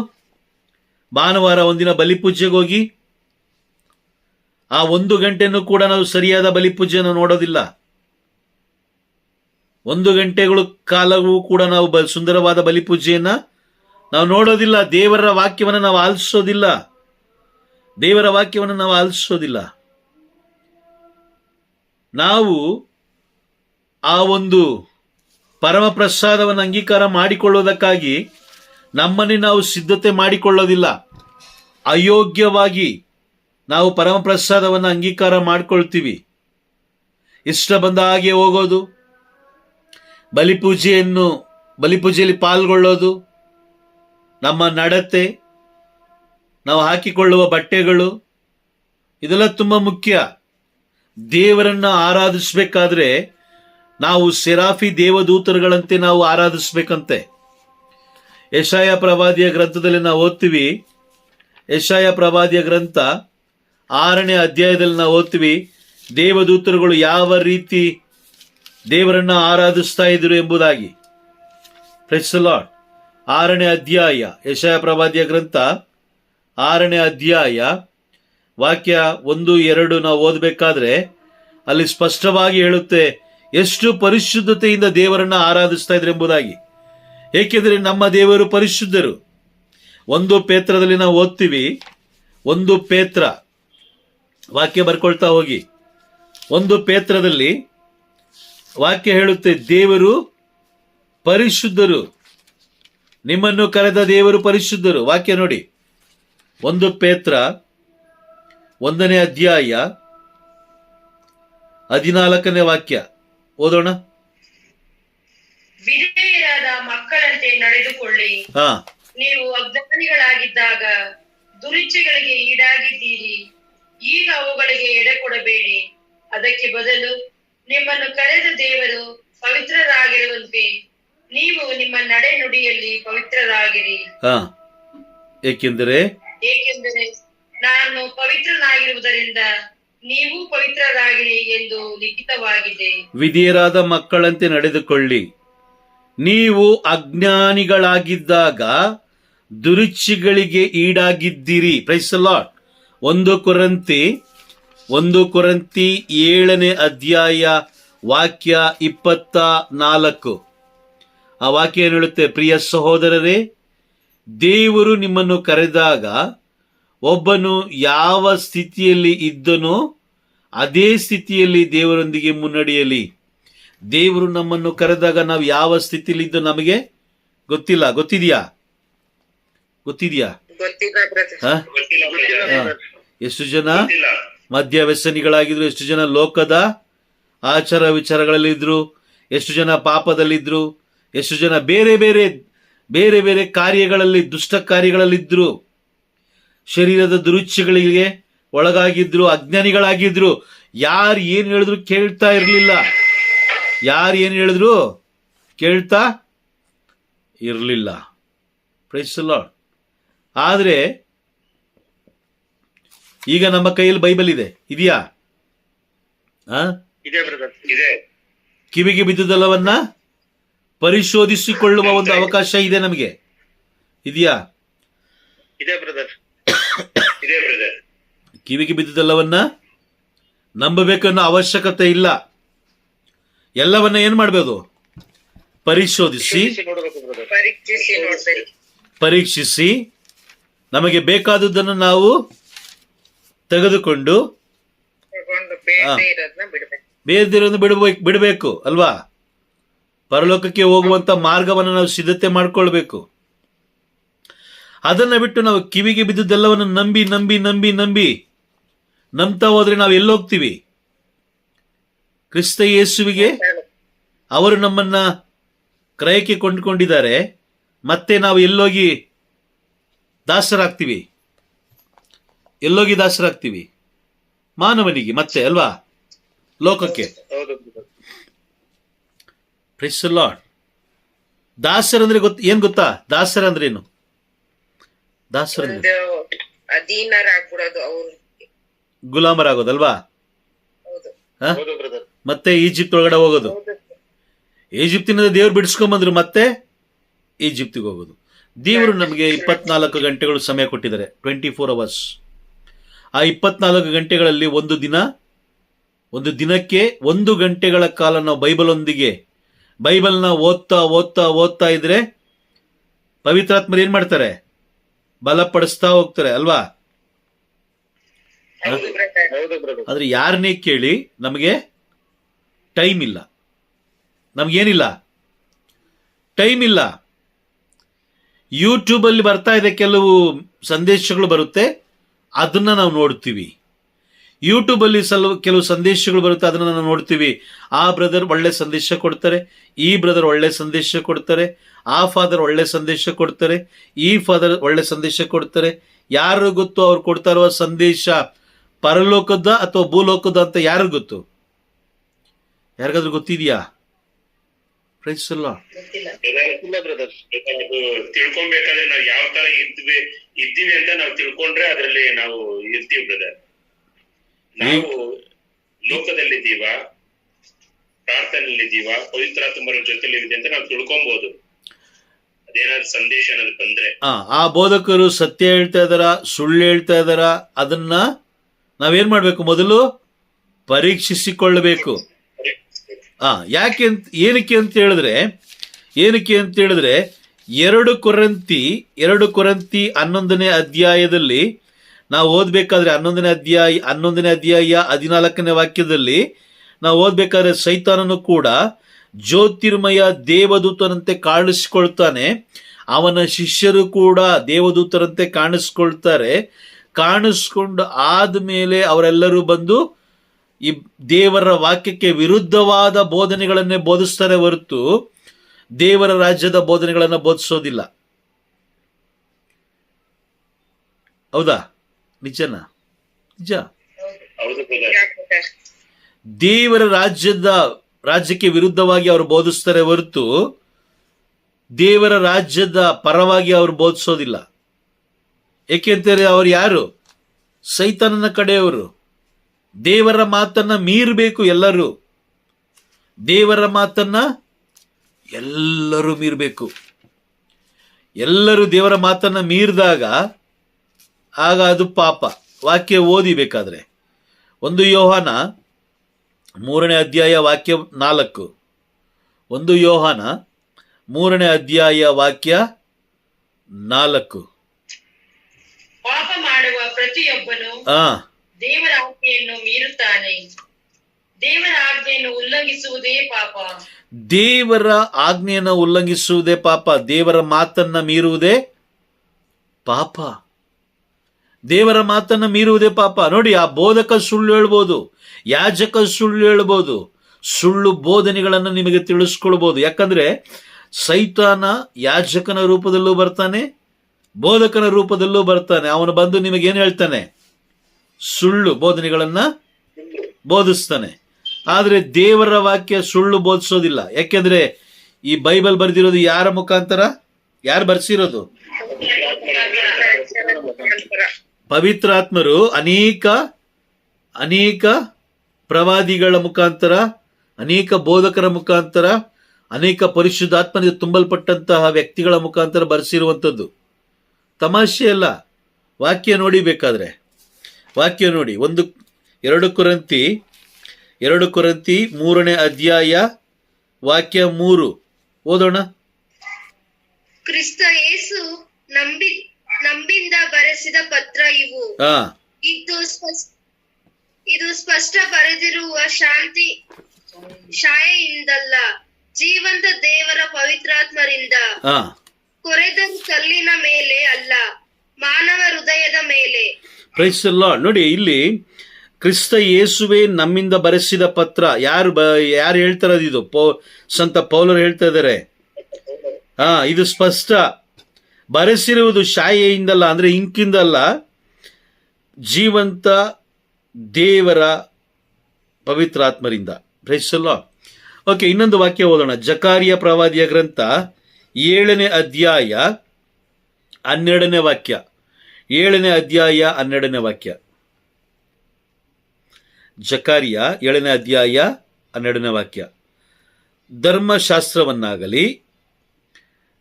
ಭಾನುವಾರ ಒಂದಿನ ಬಲಿಪೂಜೆಗೆ ಹೋಗಿ ಆ 1 ಗಂಟೆನೂ ಕೂಡ ನಾವು ಸರಿಯಾದ ಬಲಿಪೂಜೆಯನ್ನು ನೋಡೋದಿಲ್ಲ. 1 ಗಂಟೆಗಳ ಕಾಲವೂ ಕೂಡ ನಾವು ಸುಂದರವಾದ ಬಲಿಪೂಜೆಯನ್ನ ನಾವು ನೋಡೋದಿಲ್ಲ. ದೇವರ ವಾಕ್ಯವನ್ನು ನಾವು ಆಲಿಸೋದಿಲ್ಲ. ನಾವು ಆ ಒಂದು ಪರಮ ಪ್ರಸಾದವನ್ನು ಅಂಗೀಕಾರ ಮಾಡಿಕೊಳ್ಳುವುದಕ್ಕಾಗಿ ನಮ್ಮನ್ನೇ ನಾವು ಸಿದ್ಧತೆ ಮಾಡಿಕೊಳ್ಳೋದಿಲ್ಲ. ಅಯೋಗ್ಯವಾಗಿ ನಾವು ಪರಮಪ್ರಸಾದವನ್ನು ಅಂಗೀಕಾರ ಮಾಡ್ಕೊಳ್ತೀವಿ. ಇಷ್ಟ ಬಂದ ಹಾಗೆ ಹೋಗೋದು, ಬಲಿಪೂಜೆಯಲ್ಲಿ ಪಾಲ್ಗೊಳ್ಳೋದು, ನಮ್ಮ ನಡತೆ, ನಾವು ಹಾಕಿಕೊಳ್ಳುವ ಬಟ್ಟೆಗಳು, ಇದೆಲ್ಲ ತುಂಬ ಮುಖ್ಯ. ದೇವರನ್ನ ಆರಾಧಿಸಬೇಕಾದ್ರೆ ನಾವು ಸೆರಾಫಿ ದೇವದೂತರುಗಳಂತೆ ನಾವು ಆರಾಧಿಸ್ಬೇಕಂತೆ. ಯೆಶಾಯ ಪ್ರವಾದಿಯ ಗ್ರಂಥದಲ್ಲಿ ನಾವು ಓದ್ತೀವಿ, ಯೆಶಾಯ ಪ್ರವಾದಿಯ ಗ್ರಂಥ 6ನೇ ಅಧ್ಯಾಯದಲ್ಲಿ ನಾವು ಓದ್ತೀವಿ, ದೇವದೂತರುಗಳು ಯಾವ ರೀತಿ ದೇವರನ್ನ ಆರಾಧಿಸ್ತಾ ಇದ್ರು ಎಂಬುದಾಗಿ. Price the lord. 6ನೇ ಅಧ್ಯಾಯ, ಯೆಶಾಯ ಪ್ರವಾದಿಯ ಗ್ರಂಥ 6ನೇ ಅಧ್ಯಾಯ ವಾಕ್ಯ 1-2 ನಾವು ಓದಬೇಕಾದ್ರೆ ಅಲ್ಲಿ ಸ್ಪಷ್ಟವಾಗಿ ಹೇಳುತ್ತೆ ಎಷ್ಟು ಪರಿಶುದ್ಧತೆಯಿಂದ ದೇವರನ್ನ ಆರಾಧಿಸ್ತಾ ಇದ್ರು ಎಂಬುದಾಗಿ. ಏಕೆಂದರೆ ನಮ್ಮ ದೇವರು ಪರಿಶುದ್ಧರು. 1 ಪೇತ್ರದಲ್ಲಿ ನಾವು ಓದ್ತೀವಿ, 1 ಪೇತ್ರ ವಾಕ್ಯ ಬರ್ಕೊಳ್ತಾ ಹೋಗಿ. 1 ಪೇತ್ರದಲ್ಲಿ ವಾಕ್ಯ ಹೇಳುತ್ತೆ, ದೇವರು ಪರಿಶುದ್ಧರು, ನಿಮ್ಮನ್ನು ಕರೆದ ದೇವರು ಪರಿಶುದ್ಧರು. ವಾಕ್ಯ ನೋಡಿ, 1 ಪೇತ್ರ 1ನೇ ಅಧ್ಯಾಯ 14ನೇ ವಾಕ್ಯ ಓದೋಣ. ವಿಧೇಯರಾದ ಮಕ್ಕಳಂತೆ ನಡೆದುಕೊಳ್ಳಿ. ನೀವು ಅಜ್ಞಾನಿಗಳಾಗಿದ್ದಾಗ ದುರಿಚ್ಛೆಗಳಿಗೆ ಈಡಾಗಿದ್ದೀರಿ. ಈಗ ಅವುಗಳಿಗೆ ಎಡೆ ಕೊಡಬೇಡಿ. ಅದಕ್ಕೆ ಬದಲು ನಿಮ್ಮನ್ನು ಕರೆದ ದೇವರು ಪವಿತ್ರರಾಗಿರುವಂತೆ ನೀವು ನಿಮ್ಮ ನಡೆ ನುಡಿಯಲ್ಲಿ ಪವಿತ್ರರಾಗಿರಿ. ಏಕೆಂದರೆ ನಾನು ಪವಿತ್ರನಾಗಿರುವುದರಿಂದ ನೀವು ಪವಿತ್ರರಾಗಿರಿ ಎಂದು ಲಿಖಿತವಾಗಿದೆ. ವಿಧೇಯರಾದ ಮಕ್ಕಳಂತೆ ನಡೆದುಕೊಳ್ಳಿ. ನೀವು ಅಜ್ಞಾನಿಗಳಾಗಿದ್ದಾಗ ದುರುಚಿಗಳಿಗೆ ಈಡಾಗಿದ್ದೀರಿ. Praise the Lord. 1 ಕೊರಿಂಥಿ 7ನೇ ಅಧ್ಯಾಯ ವಾಕ್ಯ 24. ಆ ವಾಕ್ಯ ಏನು ಹೇಳುತ್ತೆ? ಪ್ರಿಯ ಸಹೋದರರೇ, ದೇವರು ನಿಮ್ಮನ್ನು ಕರೆದಾಗ ಒಬ್ಬನು ಯಾವ ಸ್ಥಿತಿಯಲ್ಲಿ ಇದ್ದನೋ ಅದೇ ಸ್ಥಿತಿಯಲ್ಲಿ ದೇವರೊಂದಿಗೆ ಮುನ್ನಡೆಯಲಿ. ದೇವರು ನಮ್ಮನ್ನು ಕರೆದಾಗ ನಾವು ಯಾವ ಸ್ಥಿತಿಯಲ್ಲಿ ಇದ್ದೋ ನಮಗೆ ಗೊತ್ತಿಲ್ಲ. ಗೊತ್ತಿದೆಯಾ? ಎಷ್ಟು ಜನ ಮದ್ಯ ವ್ಯಸನಿಗಳಾಗಿದ್ರು, ಎಷ್ಟು ಜನ ಲೋಕದ ಆಚಾರ ವಿಚಾರಗಳಲ್ಲಿದ್ರು, ಎಷ್ಟು ಜನ ಪಾಪದಲ್ಲಿದ್ರು, ಎಷ್ಟು ಜನ ಬೇರೆ ಬೇರೆ ಕಾರ್ಯಗಳಲ್ಲಿ, ದುಷ್ಟ ಕಾರ್ಯಗಳಲ್ಲಿದ್ರು, ಶರೀರದ ದುರುಚ್ಛೆಗಳಿಗೆ ಒಳಗಾಗಿದ್ರು, ಅಜ್ಞಾನಿಗಳಾಗಿದ್ರು. ಯಾರು ಏನು ಹೇಳಿದ್ರು ಕೇಳ್ತಾ ಇರಲಿಲ್ಲ. ಯಾರು ಏನು ಹೇಳಿದ್ರು ಕೇಳ್ತಾ ಇರಲಿಲ್ಲ. Praise the Lord. ಆದರೆ ಈಗ ನಮ್ಮ ಕೈಯಲ್ಲಿ ಬೈಬಲ್ ಇದೆ. ಇದೆಯಾ? ಕಿವಿಗೆ ಬಿದ್ದುದೆಲ್ಲವನ್ನ ಪರಿಶೋಧಿಸಿಕೊಳ್ಳುವ ಒಂದು ಅವಕಾಶ ಇದೆ ನಮಗೆ. ಇದೆಯಾ? ಕಿವಿಗೆ ಬಿದ್ದುದೆಲ್ಲವನ್ನ ನಂಬಬೇಕನ್ನೋ ಅವಶ್ಯಕತೆ ಇಲ್ಲ. ಎಲ್ಲವನ್ನ ಏನ್ ಮಾಡಬಹುದು? ಪರೀಕ್ಷಿಸಿ ನಮಗೆ ಬೇಕಾದುದನ್ನು ನಾವು ತೆಗೆದುಕೊಂಡು ಬೇರೆದಿರೋದನ್ನ ಬಿಡಬೇಕು ಅಲ್ವಾ? ಪರಲೋಕಕ್ಕೆ ಹೋಗುವಂತ ಮಾರ್ಗವನ್ನು ನಾವು ಸಿದ್ಧತೆ ಮಾಡ್ಕೊಳ್ಬೇಕು. ಅದನ್ನ ಬಿಟ್ಟು ನಾವು ಕಿವಿಗೆ ಬಿದ್ದುದೆಲ್ಲವನ್ನು ನಂಬ್ತಾ ಹೋದ್ರೆ ನಾವು ಎಲ್ಲೋಗ್ತೀವಿ? ಕ್ರಿಸ್ತ ಯೇಸುವಿಗೆ ಅವರು ನಮ್ಮನ್ನ ಕ್ರಯಕ್ಕೆ ಕೊಂಡುಕೊಂಡಿದ್ದಾರೆ. ಮತ್ತೆ ನಾವು ಎಲ್ಲೋಗಿ ದಾಸರಾಗ್ತೀವಿ? ಮಾನವನಿಗೆ ಮತ್ತೆ ಅಲ್ವಾ? ಲೋಕಕ್ಕೆ. Price the lord. ದಾಸರಂದ್ರೆ ಏನ್ ಗೊತ್ತಾ? ದಾಸರಂದ್ರೇನು? ಗುಲಾಮರಾಗೋದಲ್ವಾ? ಮತ್ತೆ ಈಜಿಪ್ಟ್ ಒಳಗಡೆ ಹೋಗೋದು. ಈಜಿಪ್ತಿನಿಂದ ದೇವ್ರು ಬಿಡಿಸ್ಕೊಂಡ್ಬಂದ್ರು, ಮತ್ತೆ ಈಜಿಪ್ತಿಗೆ ಹೋಗೋದು. ದೇವರು ನಮಗೆ 24 ಗಂಟೆಗಳು ಸಮಯ ಕೊಟ್ಟಿದ್ದಾರೆ, 24 hours. ಆ 24 ಗಂಟೆಗಳಲ್ಲಿ ಒಂದು ದಿನಕ್ಕೆ 1 ಗಂಟೆಗಳ ಕಾಲ ನಾವು ಬೈಬಲ್ನ ಓದ್ತಾ ಇದ್ರೆ ಪವಿತ್ರಾತ್ಮರು ಏನ್ ಮಾಡ್ತಾರೆ? ಬಲಪಡಿಸ್ತಾ ಹೋಗ್ತಾರೆ ಅಲ್ವಾ? ಆದ್ರೆ ಯಾರನ್ನೇ ಕೇಳಿ ನಮಗೆ ಟೈಮ್ ಇಲ್ಲ. ನಮ್ಗೇನಿಲ್ಲ? ಟೈಮ್ ಇಲ್ಲ. ಯೂಟ್ಯೂಬಲ್ಲಿ ಬರ್ತಾ ಇದೆ, ಕೆಲವು ಸಂದೇಶಗಳು ಬರುತ್ತೆ, ಅದನ್ನ ನಾವು ನೋಡ್ತೀವಿ. ಯೂಟ್ಯೂಬಲ್ಲಿ ಕೆಲವು ಸಂದೇಶಗಳು ಬರುತ್ತೆ, ಅದನ್ನ ನಾವು ನೋಡ್ತೀವಿ. ಆ ಬ್ರದರ್ ಒಳ್ಳೆ ಸಂದೇಶ ಕೊಡ್ತಾರೆ, ಈ ಬ್ರದರ್ ಒಳ್ಳೆ ಸಂದೇಶ ಕೊಡ್ತಾರೆ, ಆ ಫಾದರ್ ಒಳ್ಳೆ ಸಂದೇಶ ಕೊಡ್ತಾರೆ, ಈ ಫಾದರ್ ಒಳ್ಳೆ ಸಂದೇಶ ಕೊಡ್ತಾರೆ. ಯಾರು ಗೊತ್ತು ಅವ್ರು ಕೊಡ್ತಾ ಇರುವ ಸಂದೇಶ ಪರಲೋಕದ ಅಥವಾ ಭೂಲೋಕದ ಅಂತ ಯಾರು ಗೊತ್ತು? ಯಾರಿಗಾದ್ರೂ ಗೊತ್ತಿದೆಯಾ? Praise the Lord. ಅದು ತಿಳ್ಕೊಬೇಕಾದ್ರೆ ನಾವು ಯಾವ ತರ ಇದ್ದೀವಿ ಅಂತ ನಾವು ತಿಳ್ಕೊಂಡ್ರೆ ಅದ್ರಲ್ಲಿ ನಾವು ಇರ್ತೀವಿ ಬ್ರದರ್. ನಾವು ಲೋಕದಲ್ಲಿದ್ದೀವ, ಪ್ರಾರ್ಥನೆಯಲ್ಲಿದ್ದೀವ, ಪವಿತ್ರಾತ್ಮರ ಜೊತೆಲಿ ಇದೆ ಅಂತ ನಾವು ತಿಳ್ಕೊಬಹುದು. ಅದೇನಾದ್ರು ಸಂದೇಶ ಅನ್ನೋದು ಬಂದ್ರೆ ಆ ಬೋಧಕರು ಸತ್ಯ ಹೇಳ್ತಾ ಇದಾರ, ಸುಳ್ಳು ಹೇಳ್ತಾ ಇದಾರ, ಅದನ್ನ ನಾವೇನ್ ಮಾಡ್ಬೇಕು? ಮೊದಲು ಪರೀಕ್ಷಿಸಿಕೊಳ್ಳಬೇಕು. ಏನಕ್ಕೆ ಅಂತ ಹೇಳಿದ್ರೆ 2 ಕೊರಿಂಥಿ 11ನೇ ಅಧ್ಯಾಯದಲ್ಲಿ ನಾವು ಓದ್ಬೇಕಾದ್ರೆ 11ನೇ ಅಧ್ಯಾಯ 14ನೇ ವಾಕ್ಯದಲ್ಲಿ ನಾವು ಓದ್ಬೇಕಾದ್ರೆ ಸೈತಾನನು ಕೂಡ ಜ್ಯೋತಿರ್ಮಯ ದೇವದೂತನಂತೆ ಕಾಣಿಸ್ಕೊಳ್ತಾನೆ, ಅವನ ಶಿಷ್ಯರು ಕೂಡ ದೇವದೂತರಂತೆ ಕಾಣಿಸ್ಕೊಳ್ತಾರೆ. ಕಾಣಿಸ್ಕೊಂಡು ಆದ್ಮೇಲೆ ಅವರೆಲ್ಲರೂ ಬಂದು ಈ ದೇವರ ವಾಕ್ಯಕ್ಕೆ ವಿರುದ್ಧವಾದ ಬೋಧನೆಗಳನ್ನೇ ಬೋಧಿಸ್ತಾರೆ ಹೊರತು ದೇವರ ರಾಜ್ಯದ ಬೋಧನೆಗಳನ್ನು ಬೋಧಿಸೋದಿಲ್ಲ. ಹೌದಾ? ನಿಜನಾ? ನಿಜ. ದೇವರ ರಾಜ್ಯಕ್ಕೆ ವಿರುದ್ಧವಾಗಿ ಅವರು ಬೋಧಿಸ್ತಾರೆ ಹೊರತು ದೇವರ ರಾಜ್ಯದ ಪರವಾಗಿ ಅವರು ಬೋಧಿಸೋದಿಲ್ಲ. ಏಕೆಂದರೆ ಅವರು ಯಾರು? ಸೈತಾನನ ಕಡೆಯವರು. ದೇವರ ಮಾತನ್ನ ಮೀರಬೇಕು ಎಲ್ಲರೂ. ದೇವರ ಮಾತನ್ನ ಎಲ್ಲರೂ ಮೀರಬೇಕು. ಎಲ್ಲರೂ ದೇವರ ಮಾತನ್ನ ಮೀರಿದಾಗ ಆಗ ಅದು ಪಾಪ. ವಾಕ್ಯ ಓದಿಬೇಕಾದ್ರೆ 1 ಯೋಹಾನ 3ನೇ ಅಧ್ಯಾಯ ವಾಕ್ಯ 4. 1 ಯೋಹಾನ 3ನೇ ಅಧ್ಯಾಯ ವಾಕ್ಯ 4. ಪಾಪ ಮಾಡುವ ಪ್ರತಿಯೊಬ್ಬನು ದೇವರ ಆಜ್ಞೆಯನ್ನು ಮೀರುತ್ತಾನೆ, ದೇವರ ಆಜ್ಞೆಯನ್ನು ಉಲ್ಲಂಘಿಸುವುದೇ ಪಾಪ. ದೇವರ ಆಜ್ಞೆಯನ್ನು ಉಲ್ಲಂಘಿಸುವುದೇ ಪಾಪ. ದೇವರ ಮಾತನ್ನ ಮೀರುವುದೇ ಪಾಪ. ದೇವರ ಮಾತನ್ನ ಮೀರುವುದೇ ಪಾಪ. ನೋಡಿ, ಆ ಬೋಧಕ ಸುಳ್ಳು ಹೇಳ್ಬೋದು, ಯಾಜಕ ಸುಳ್ಳು ಹೇಳ್ಬೋದು, ಸುಳ್ಳು ಬೋಧನೆಗಳನ್ನು ನಿಮಗೆ ತಿಳಿಸ್ಕೊಳ್ಬೋದು. ಯಾಕಂದ್ರೆ ಸೈತಾನ ಯಾಜಕನ ರೂಪದಲ್ಲೂ ಬರ್ತಾನೆ, ಬೋಧಕನ ರೂಪದಲ್ಲೂ ಬರ್ತಾನೆ. ಅವನು ಬಂದು ನಿಮಗೇನು ಹೇಳ್ತಾನೆ? ಸುಳ್ಳು ಬೋಧನೆಗಳನ್ನ ಬೋಧಿಸ್ತಾನೆ. ಆದ್ರೆ ದೇವರ ವಾಕ್ಯ ಸುಳ್ಳು ಬೋಧಿಸೋದಿಲ್ಲ. ಯಾಕೆಂದ್ರೆ ಈ ಬೈಬಲ್ ಬರೆದಿರೋದು ಯಾರ ಮುಖಾಂತರ? ಯಾರು ಬರ್ಸಿರೋದು? ಪವಿತ್ರಾತ್ಮರು ಅನೇಕ ಪ್ರವಾದಿಗಳ ಮುಖಾಂತರ, ಅನೇಕ ಬೋಧಕರ ಮುಖಾಂತರ, ಅನೇಕ ಪರಿಶುದ್ಧಾತ್ಮನಿಂದ ತುಂಬಲ್ಪಟ್ಟಂತಹ ವ್ಯಕ್ತಿಗಳ ಮುಖಾಂತರ ಬರೆಸಿರುವಂಥದ್ದು. ತಮಾಷೆ ಅಲ್ಲ. ವಾಕ್ಯ ನೋಡಿ, ಬೇಕಾದ್ರೆ ವಾಕ್ಯ ನೋಡಿ. 2 ಕೊರಿಂಥಿ 3ನೇ ಅಧ್ಯಾಯ ವಾಕ್ಯ 3 ಓದೋಣ. ಕ್ರಿಸ್ತ ಯೇಸು ನಂಬಿಂದ ಬರೆಸಿದ ಪತ್ರ ಇವು. ಇದು ಸ್ಪಷ್ಟ ಬರೆದಿರುವ ಶಾಯೆಯಿಂದಲ್ಲ, ಜೀವಂತ ದೇವರ ಪವಿತ್ರಾತ್ಮರಿಂದ. ಕೊರೆದರು ಕಲ್ಲಿನ ಮೇಲೆ ಅಲ್ಲ, ಮಾನವ ಹೃದಯದ ಮೇಲೆ. Praise the Lord. ನೋಡಿ, ಇಲ್ಲಿ ಕ್ರಿಸ್ತ ಯೇಸುವೆ ನಮ್ಮಿಂದ ಬರೆಸಿದ ಪತ್ರ. ಯಾರು ಹೇಳ್ತಾರದು? ಇದು ಸಂತ ಪೌಲರು ಹೇಳ್ತಾ ಇದ್ದಾರೆ. ಇದು ಸ್ಪಷ್ಟ ಬರೆಸಿರುವುದು ಶಾಯೆಯಿಂದಲ್ಲ, ಅಂದ್ರೆ ಇಂಕಿಂದಲ್ಲ, ಜೀವಂತ ದೇವರ ಪವಿತ್ರಾತ್ಮರಿಂದ. Praise the Lord. ಓಕೆ, ಇನ್ನೊಂದು ವಾಕ್ಯ ಓದೋಣ. ಜಕಾರಿಯ ಪ್ರವಾದಿಯ ಗ್ರಂಥ 7ನೇ ಅಧ್ಯಾಯ 12ನೇ ವಾಕ್ಯ. 7ನೇ ಅಧ್ಯಾಯ 12ನೇ ವಾಕ್ಯ. ಜಕಾರಿಯ 7ನೇ ಅಧ್ಯಾಯ 12ನೇ ವಾಕ್ಯ. ಧರ್ಮಶಾಸ್ತ್ರವನ್ನಾಗಲಿ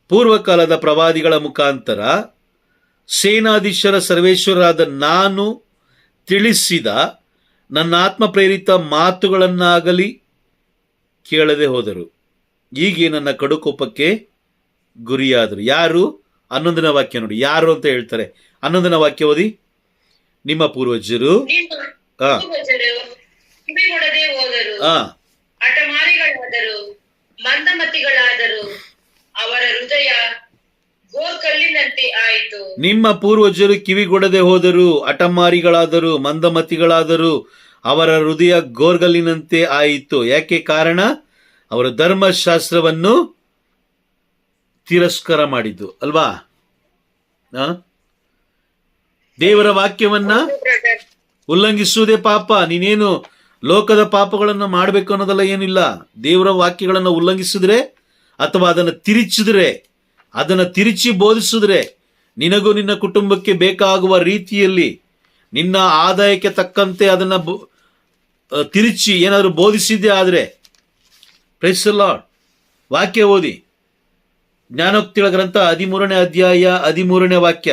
ಪೂರ್ವಕಾಲದ ಪ್ರವಾದಿಗಳ ಮುಖಾಂತರ ಸೇನಾಧೀಶರ ಸರ್ವೇಶ್ವರರಾದ ನಾನು ತಿಳಿಸಿದ ನನ್ನ ಆತ್ಮ ಪ್ರೇರಿತ ಮಾತುಗಳನ್ನಾಗಲಿ ಕೇಳದೆ ಹೋದರು. ಹೀಗೆ ನನ್ನ ಕಡುಕೋಪಕ್ಕೆ ಗುರಿಯಾದರು. ಯಾರು? 11ನೇ ವಾಕ್ಯ ನೋಡಿ, ಯಾರು ಅಂತ ಹೇಳ್ತಾರೆ. 11ನೇ ವಾಕ್ಯ ಓದಿ. ನಿಮ್ಮ ಪೂರ್ವಜರು ಕಿವಿಗೊಡದೆ ಹೋದರು, ಹಠಮಾರಿಗಳಾದರು, ಮಂದಮತಿಗಳಾದರು, ಅವರ ಹೃದಯ ಗೋರ್ಕಲ್ಲಿ ಗೋರ್ಗಲಿನಂತೆ ಆಯಿತು. ನಿಮ್ಮ ಪೂರ್ವಜರು ಕಿವಿಗೊಡದೆ ಹೋದರು, ಹಠಮಾರಿಗಳಾದರು, ಮಂದಮತಿಗಳಾದರು, ಅವರ ಹೃದಯ ಗೋರ್ಗಲಿನಂತೆ ಆಯಿತು. ಯಾಕೆ ಕಾರಣ? ಅವರು ಧರ್ಮಶಾಸ್ತ್ರವನ್ನು ತಿರಸ್ಕಾರ ಮಾಡಿದ್ದು ಅಲ್ವಾ? ದೇವರ ವಾಕ್ಯವನ್ನ ಉಲ್ಲಂಘಿಸುವುದೇ ಪಾಪ. ನೀನೇನು ಲೋಕದ ಪಾಪಗಳನ್ನು ಮಾಡಬೇಕು ಅನ್ನೋದೆಲ್ಲ ಏನಿಲ್ಲ. ದೇವರ ವಾಕ್ಯಗಳನ್ನು ಉಲ್ಲಂಘಿಸಿದ್ರೆ ಅಥವಾ ಅದನ್ನು ತಿರುಚಿದ್ರೆ, ಅದನ್ನು ತಿರುಚಿ ಬೋಧಿಸಿದ್ರೆ, ನಿನಗೂ ನಿನ್ನ ಕುಟುಂಬಕ್ಕೆ ಬೇಕಾಗುವ ರೀತಿಯಲ್ಲಿ ನಿನ್ನ ಆದಾಯಕ್ಕೆ ತಕ್ಕಂತೆ ಅದನ್ನು ತಿರುಚಿ ಏನಾದರೂ ಬೋಧಿಸಿದ್ದೇ ಆದರೆ, ಪ್ರೈಸ್ ದಿ ಲಾರ್ಡ್, ವಾಕ್ಯ ಓದಿ. ಜ್ಞಾನೋಕ್ತಿಗಳ ಗ್ರಂಥ 13ನೇ ಅಧ್ಯಾಯ 13ನೇ ವಾಕ್ಯ.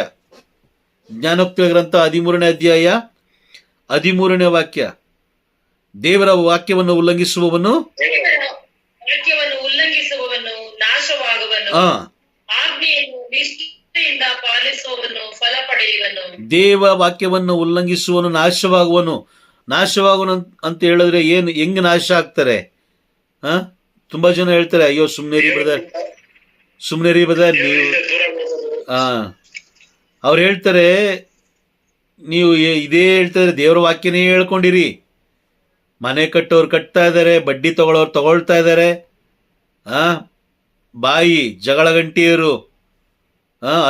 ಜ್ಞಾನೋಕ್ತಿಗಳ ಗ್ರಂಥ 13ನೇ ಅಧ್ಯಾಯ 13ನೇ ವಾಕ್ಯ. ದೇವರ ವಾಕ್ಯವನ್ನು ಉಲ್ಲಂಘಿಸುವವನು ನಾಶವಾಗುವನು, ಆಜ್ಞೆಯನ್ನು ನಿಷ್ಠೆಯಿಂದ ಪಾಲಿಸುವವನು ಫಲ ಪಡೆಯುವನು. ದೇವ ವಾಕ್ಯವನ್ನು ಉಲ್ಲಂಘಿಸುವವನು ನಾಶವಾಗುವನು ಅಂತ ಹೇಳಿದ್ರೆ ಏನು, ಹೆಂಗ್ ನಾಶ ಆಗ್ತಾರೆ? ತುಂಬಾ ಜನ ಹೇಳ್ತಾರೆ, ಅಯ್ಯೋ ಸುಮ್ನೆ ರೀ ಬ್ರದರ್ ನೀವು. ಅವ್ರು ಹೇಳ್ತಾರೆ, ನೀವು ಇದೇ ಹೇಳ್ತಾರೆ, ದೇವರ ವಾಕ್ಯನೇ ಹೇಳ್ಕೊಂಡಿರಿ. ಮನೆ ಕಟ್ಟೋರು ಕಟ್ತಾ ಇದ್ದಾರೆ, ಬಡ್ಡಿ ತಗೊಳ್ಳೋರು ತಗೊಳ್ತಾ ಇದ್ದಾರೆ, ಬಾಯಿ ಜಗಳ ಗಂಟಿಯರು,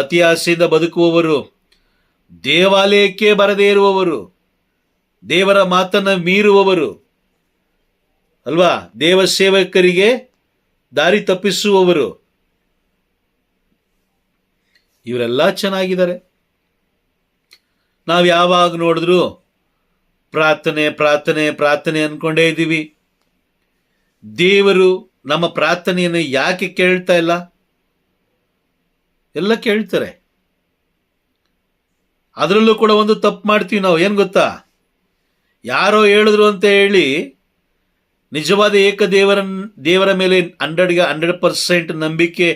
ಅತಿ ಆಸೆಯಿಂದ ಬದುಕುವವರು, ದೇವಾಲಯಕ್ಕೆ ಬರದೇ ಇರುವವರು, ದೇವರ ಮಾತನ್ನ ಮೀರುವವರು ಅಲ್ವಾ, ದೇವ ಸೇವಕರಿಗೆ ದಾರಿ ತಪ್ಪಿಸುವವರು, ಇವರೆಲ್ಲ ಚೆನ್ನಾಗಿದ್ದಾರೆ. ನಾವು ಯಾವಾಗ ನೋಡಿದ್ರು ಪ್ರಾರ್ಥನೆ ಪ್ರಾರ್ಥನೆ ಪ್ರಾರ್ಥನೆ ಅನ್ಕೊಂಡೇ ಇದ್ದೀವಿ. ದೇವರು ನಮ್ಮ ಪ್ರಾರ್ಥನೆಯನ್ನು ಯಾಕೆ ಕೇಳ್ತಾ ಇಲ್ಲ? ಎಲ್ಲ ಕೇಳ್ತಾರೆ. ಅದರಲ್ಲೂ ಕೂಡ ಒಂದು ತಪ್ಪು ಮಾಡ್ತೀವಿ ನಾವು. ಏನು ಗೊತ್ತಾ? ಯಾರೋ ಹೇಳಿದ್ರು ಅಂತ ಹೇಳಿ ನಿಜವಾದ ದೇವರ ಮೇಲೆ 100% ನಂಬಿಕೆ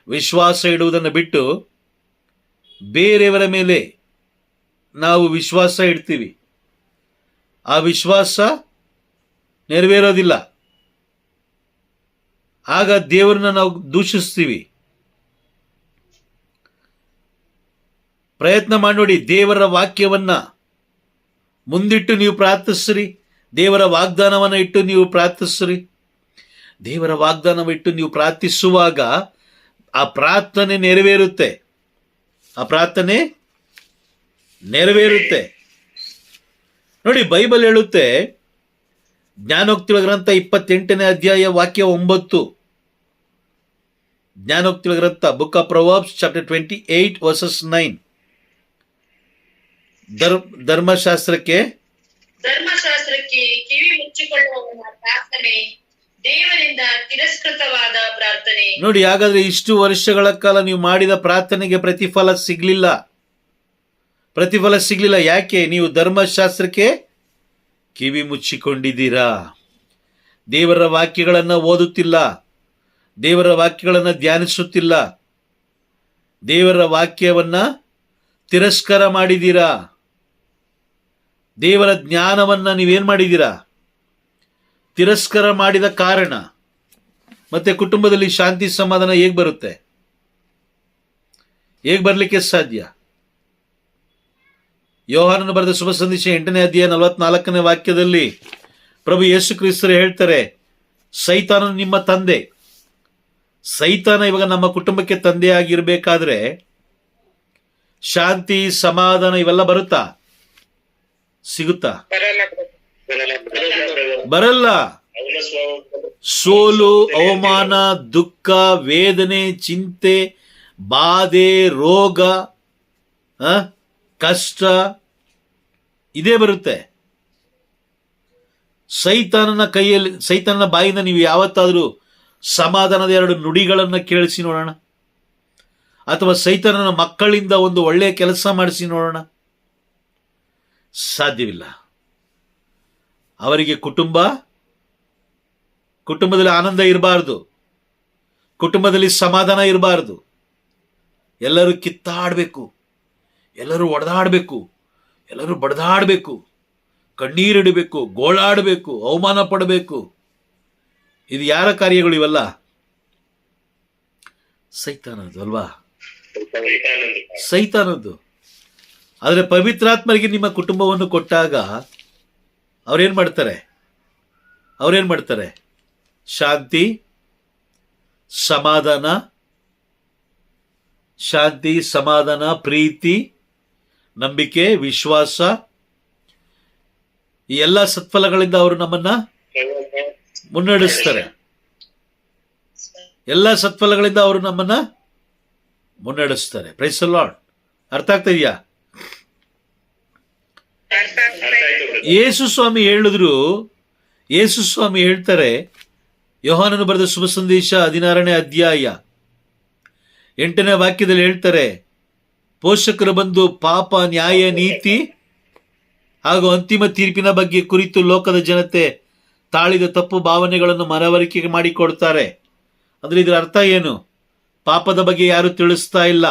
ವಿಶ್ವಾಸ ಇಡುವುದನ್ನು ಬಿಟ್ಟು ಬೇರೆಯವರ ಮೇಲೆ ನಾವು ವಿಶ್ವಾಸ ಇಡ್ತೀವಿ. ಆ ವಿಶ್ವಾಸ ನೆರವೇರೋದಿಲ್ಲ. ಆಗ ದೇವರನ್ನ ನಾವು ದೂಷಿಸ್ತೀವಿ. ಪ್ರಯತ್ನ ಮಾಡಿ ನೋಡಿ, ದೇವರ ವಾಕ್ಯವನ್ನ ಮುಂದಿಟ್ಟು ನೀವು ಪ್ರಾರ್ಥಿಸ್ರಿ. ದೇವರ ವಾಗ್ದಾನವನ್ನು ಇಟ್ಟು ನೀವು ಪ್ರಾರ್ಥಿಸ್ರಿ. ದೇವರ ವಾಗ್ದಾನವಿಟ್ಟು ನೀವು ಪ್ರಾರ್ಥಿಸುವಾಗ ಆ ಪ್ರಾರ್ಥನೆ ನೆರವೇರುತ್ತೆ. ನೋಡಿ, ಬೈಬಲ್ ಹೇಳುತ್ತೆ, ಜ್ಞಾನೋಕ್ತಿಗಳ ಗ್ರಂಥ 28ನೇ ಅಧ್ಯಾಯ ವಾಕ್ಯ 9. ಜ್ಞಾನೋಕ್ತಿಗಳ ಗ್ರಂಥ, book of proverbs chapter 28 versus 9. ಧರ್ಮಶಾಸ್ತ್ರಕ್ಕೆ ಕಿವಿ ಮುಚ್ಚಿಕೊಳ್ಳುವವನ ಪ್ರಾರ್ಥನೆ ದೇವರಿಂದ ತಿರಸ್ಕೃತವಾದ ಪ್ರಾರ್ಥನೆ. ನೋಡಿ, ಹಾಗಾದ್ರೆ ಇಷ್ಟು ವರ್ಷಗಳ ಕಾಲ ನೀವು ಮಾಡಿದ ಪ್ರಾರ್ಥನೆಗೆ ಪ್ರತಿಫಲ ಸಿಗ್ಲಿಲ್ಲ. ಯಾಕೆ? ನೀವು ಧರ್ಮಶಾಸ್ತ್ರಕ್ಕೆ ಕಿವಿ ಮುಚ್ಚಿಕೊಂಡಿದ್ದೀರಾ. ದೇವರ ವಾಕ್ಯಗಳನ್ನು ಓದುತ್ತಿಲ್ಲ, ದೇವರ ವಾಕ್ಯಗಳನ್ನು ಧ್ಯಾನಿಸುತ್ತಿಲ್ಲ, ದೇವರ ವಾಕ್ಯವನ್ನ ತಿರಸ್ಕಾರ ಮಾಡಿದ್ದೀರಾ. ದೇವರ ಜ್ಞಾನವನ್ನ ನೀವೇನ್ ಮಾಡಿದ್ದೀರಾ? ತಿರಸ್ಕಾರ ಮಾಡಿದ ಕಾರಣ ಮತ್ತೆ ಕುಟುಂಬದಲ್ಲಿ ಶಾಂತಿ ಸಮಾಧಾನ ಹೇಗೆ ಬರುತ್ತೆ? ಹೇಗೆ ಬರಲಿಕ್ಕೆ ಸಾಧ್ಯ? ಯೋಹಾನನು ಬರೆದ ಶುಭ ಸಂದೇಶ 8ನೇ ಅಧ್ಯಾಯ 44ನೇ ವಾಕ್ಯದಲ್ಲಿ ಪ್ರಭು ಯೇಸು ಕ್ರಿಸ್ತರು ಹೇಳ್ತಾರೆ, ಸೈತಾನನು ನಿಮ್ಮ ತಂದೆ. ಸೈತಾನ ಇವಾಗ ನಮ್ಮ ಕುಟುಂಬಕ್ಕೆ ತಂದೆಯಾಗಿರ್ಬೇಕಾದ್ರೆ ಶಾಂತಿ ಸಮಾಧಾನ ಇವೆಲ್ಲ ಬರುತ್ತಾ? ಸಿಗುತ್ತಾ? ಬರಲ್ಲ. ಸೋಲು, ಅವಮಾನ, ದುಃಖ, ವೇದನೆ, ಚಿಂತೆ, ಬಾಧೆ, ರೋಗ, ಕಷ್ಟ ಇದೇ ಬರುತ್ತೆ. ಸೈತಾನನ ಬಾಯಿಂದ ನೀವು ಯಾವತ್ತಾದ್ರೂ ಸಮಾಧಾನದ 2 ನುಡಿಗಳನ್ನು ಕೇಳಿಸಿ ನೋಡೋಣ, ಅಥವಾ ಸೈತಾನನ ಮಕ್ಕಳಿಂದ ಒಂದು ಒಳ್ಳೆಯ ಕೆಲಸ ಮಾಡಿಸಿ ನೋಡೋಣ? ಸಾಧ್ಯವಿಲ್ಲ. ಅವರಿಗೆ ಕುಟುಂಬದಲ್ಲಿ ಆನಂದ ಇರಬಾರ್ದು, ಕುಟುಂಬದಲ್ಲಿ ಸಮಾಧಾನ ಇರಬಾರ್ದು. ಎಲ್ಲರೂ ಕಿತ್ತಾಡಬೇಕು, ಎಲ್ಲರೂ ಒಡೆದಾಡಬೇಕು, ಎಲ್ಲರೂ ಬಡದಾಡಬೇಕು, ಕಣ್ಣೀರಿಡಬೇಕು, ಗೋಳಾಡಬೇಕು, ಅವಮಾನ ಪಡಬೇಕು. ಇದು ಯಾರ ಕಾರ್ಯಗಳು? ಇವೆಲ್ಲ ಸೈತಾನದು ಅಲ್ವಾ? ಸೈತಾನದ್ದು. ಆದರೆ ಪವಿತ್ರಾತ್ಮರಿಗೆ ನಿಮ್ಮ ಕುಟುಂಬವನ್ನು ಕೊಟ್ಟಾಗ ಅವ್ರೇನ್ ಮಾಡ್ತಾರೆ? ಶಾಂತಿ, ಸಮಾಧಾನ, ಪ್ರೀತಿ, ನಂಬಿಕೆ, ವಿಶ್ವಾಸ, ಈ ಎಲ್ಲ ಸತ್ಫಲಗಳಿಂದ ಅವರು ನಮ್ಮನ್ನ ಮುನ್ನಡೆಸ್ತಾರೆ. ಎಲ್ಲ ಸತ್ಫಲಗಳಿಂದ ಅವರು ನಮ್ಮನ್ನ ಮುನ್ನಡೆಸ್ತಾರೆ. Price the Lord. ಅರ್ಥ ಆಗ್ತಾ ಇದೆಯಾ? ಯೇಸು ಸ್ವಾಮಿ ಹೇಳ್ತಾರೆ, ಯೋಹಾನನು ಬರೆದ ಶುಭ ಸಂದೇಶ 16ನೇ ಅಧ್ಯಾಯ 8ನೇ ವಾಕ್ಯದಲ್ಲಿ ಹೇಳ್ತಾರೆ, ಪೋಷಕರು ಬಂದು ಪಾಪ, ನ್ಯಾಯ, ನೀತಿ ಹಾಗೂ ಅಂತಿಮ ತೀರ್ಪಿನ ಬಗ್ಗೆ ಕುರಿತು ಲೋಕದ ಜನತೆ ತಾಳಿದ ತಪ್ಪು ಭಾವನೆಗಳನ್ನು ಮನವರಿಕೆ ಮಾಡಿಕೊಡ್ತಾರೆ. ಅಂದ್ರೆ ಇದರ ಅರ್ಥ ಏನು? ಪಾಪದ ಬಗ್ಗೆ ಯಾರು ತಿಳಿಸ್ತಾ ಇಲ್ಲ,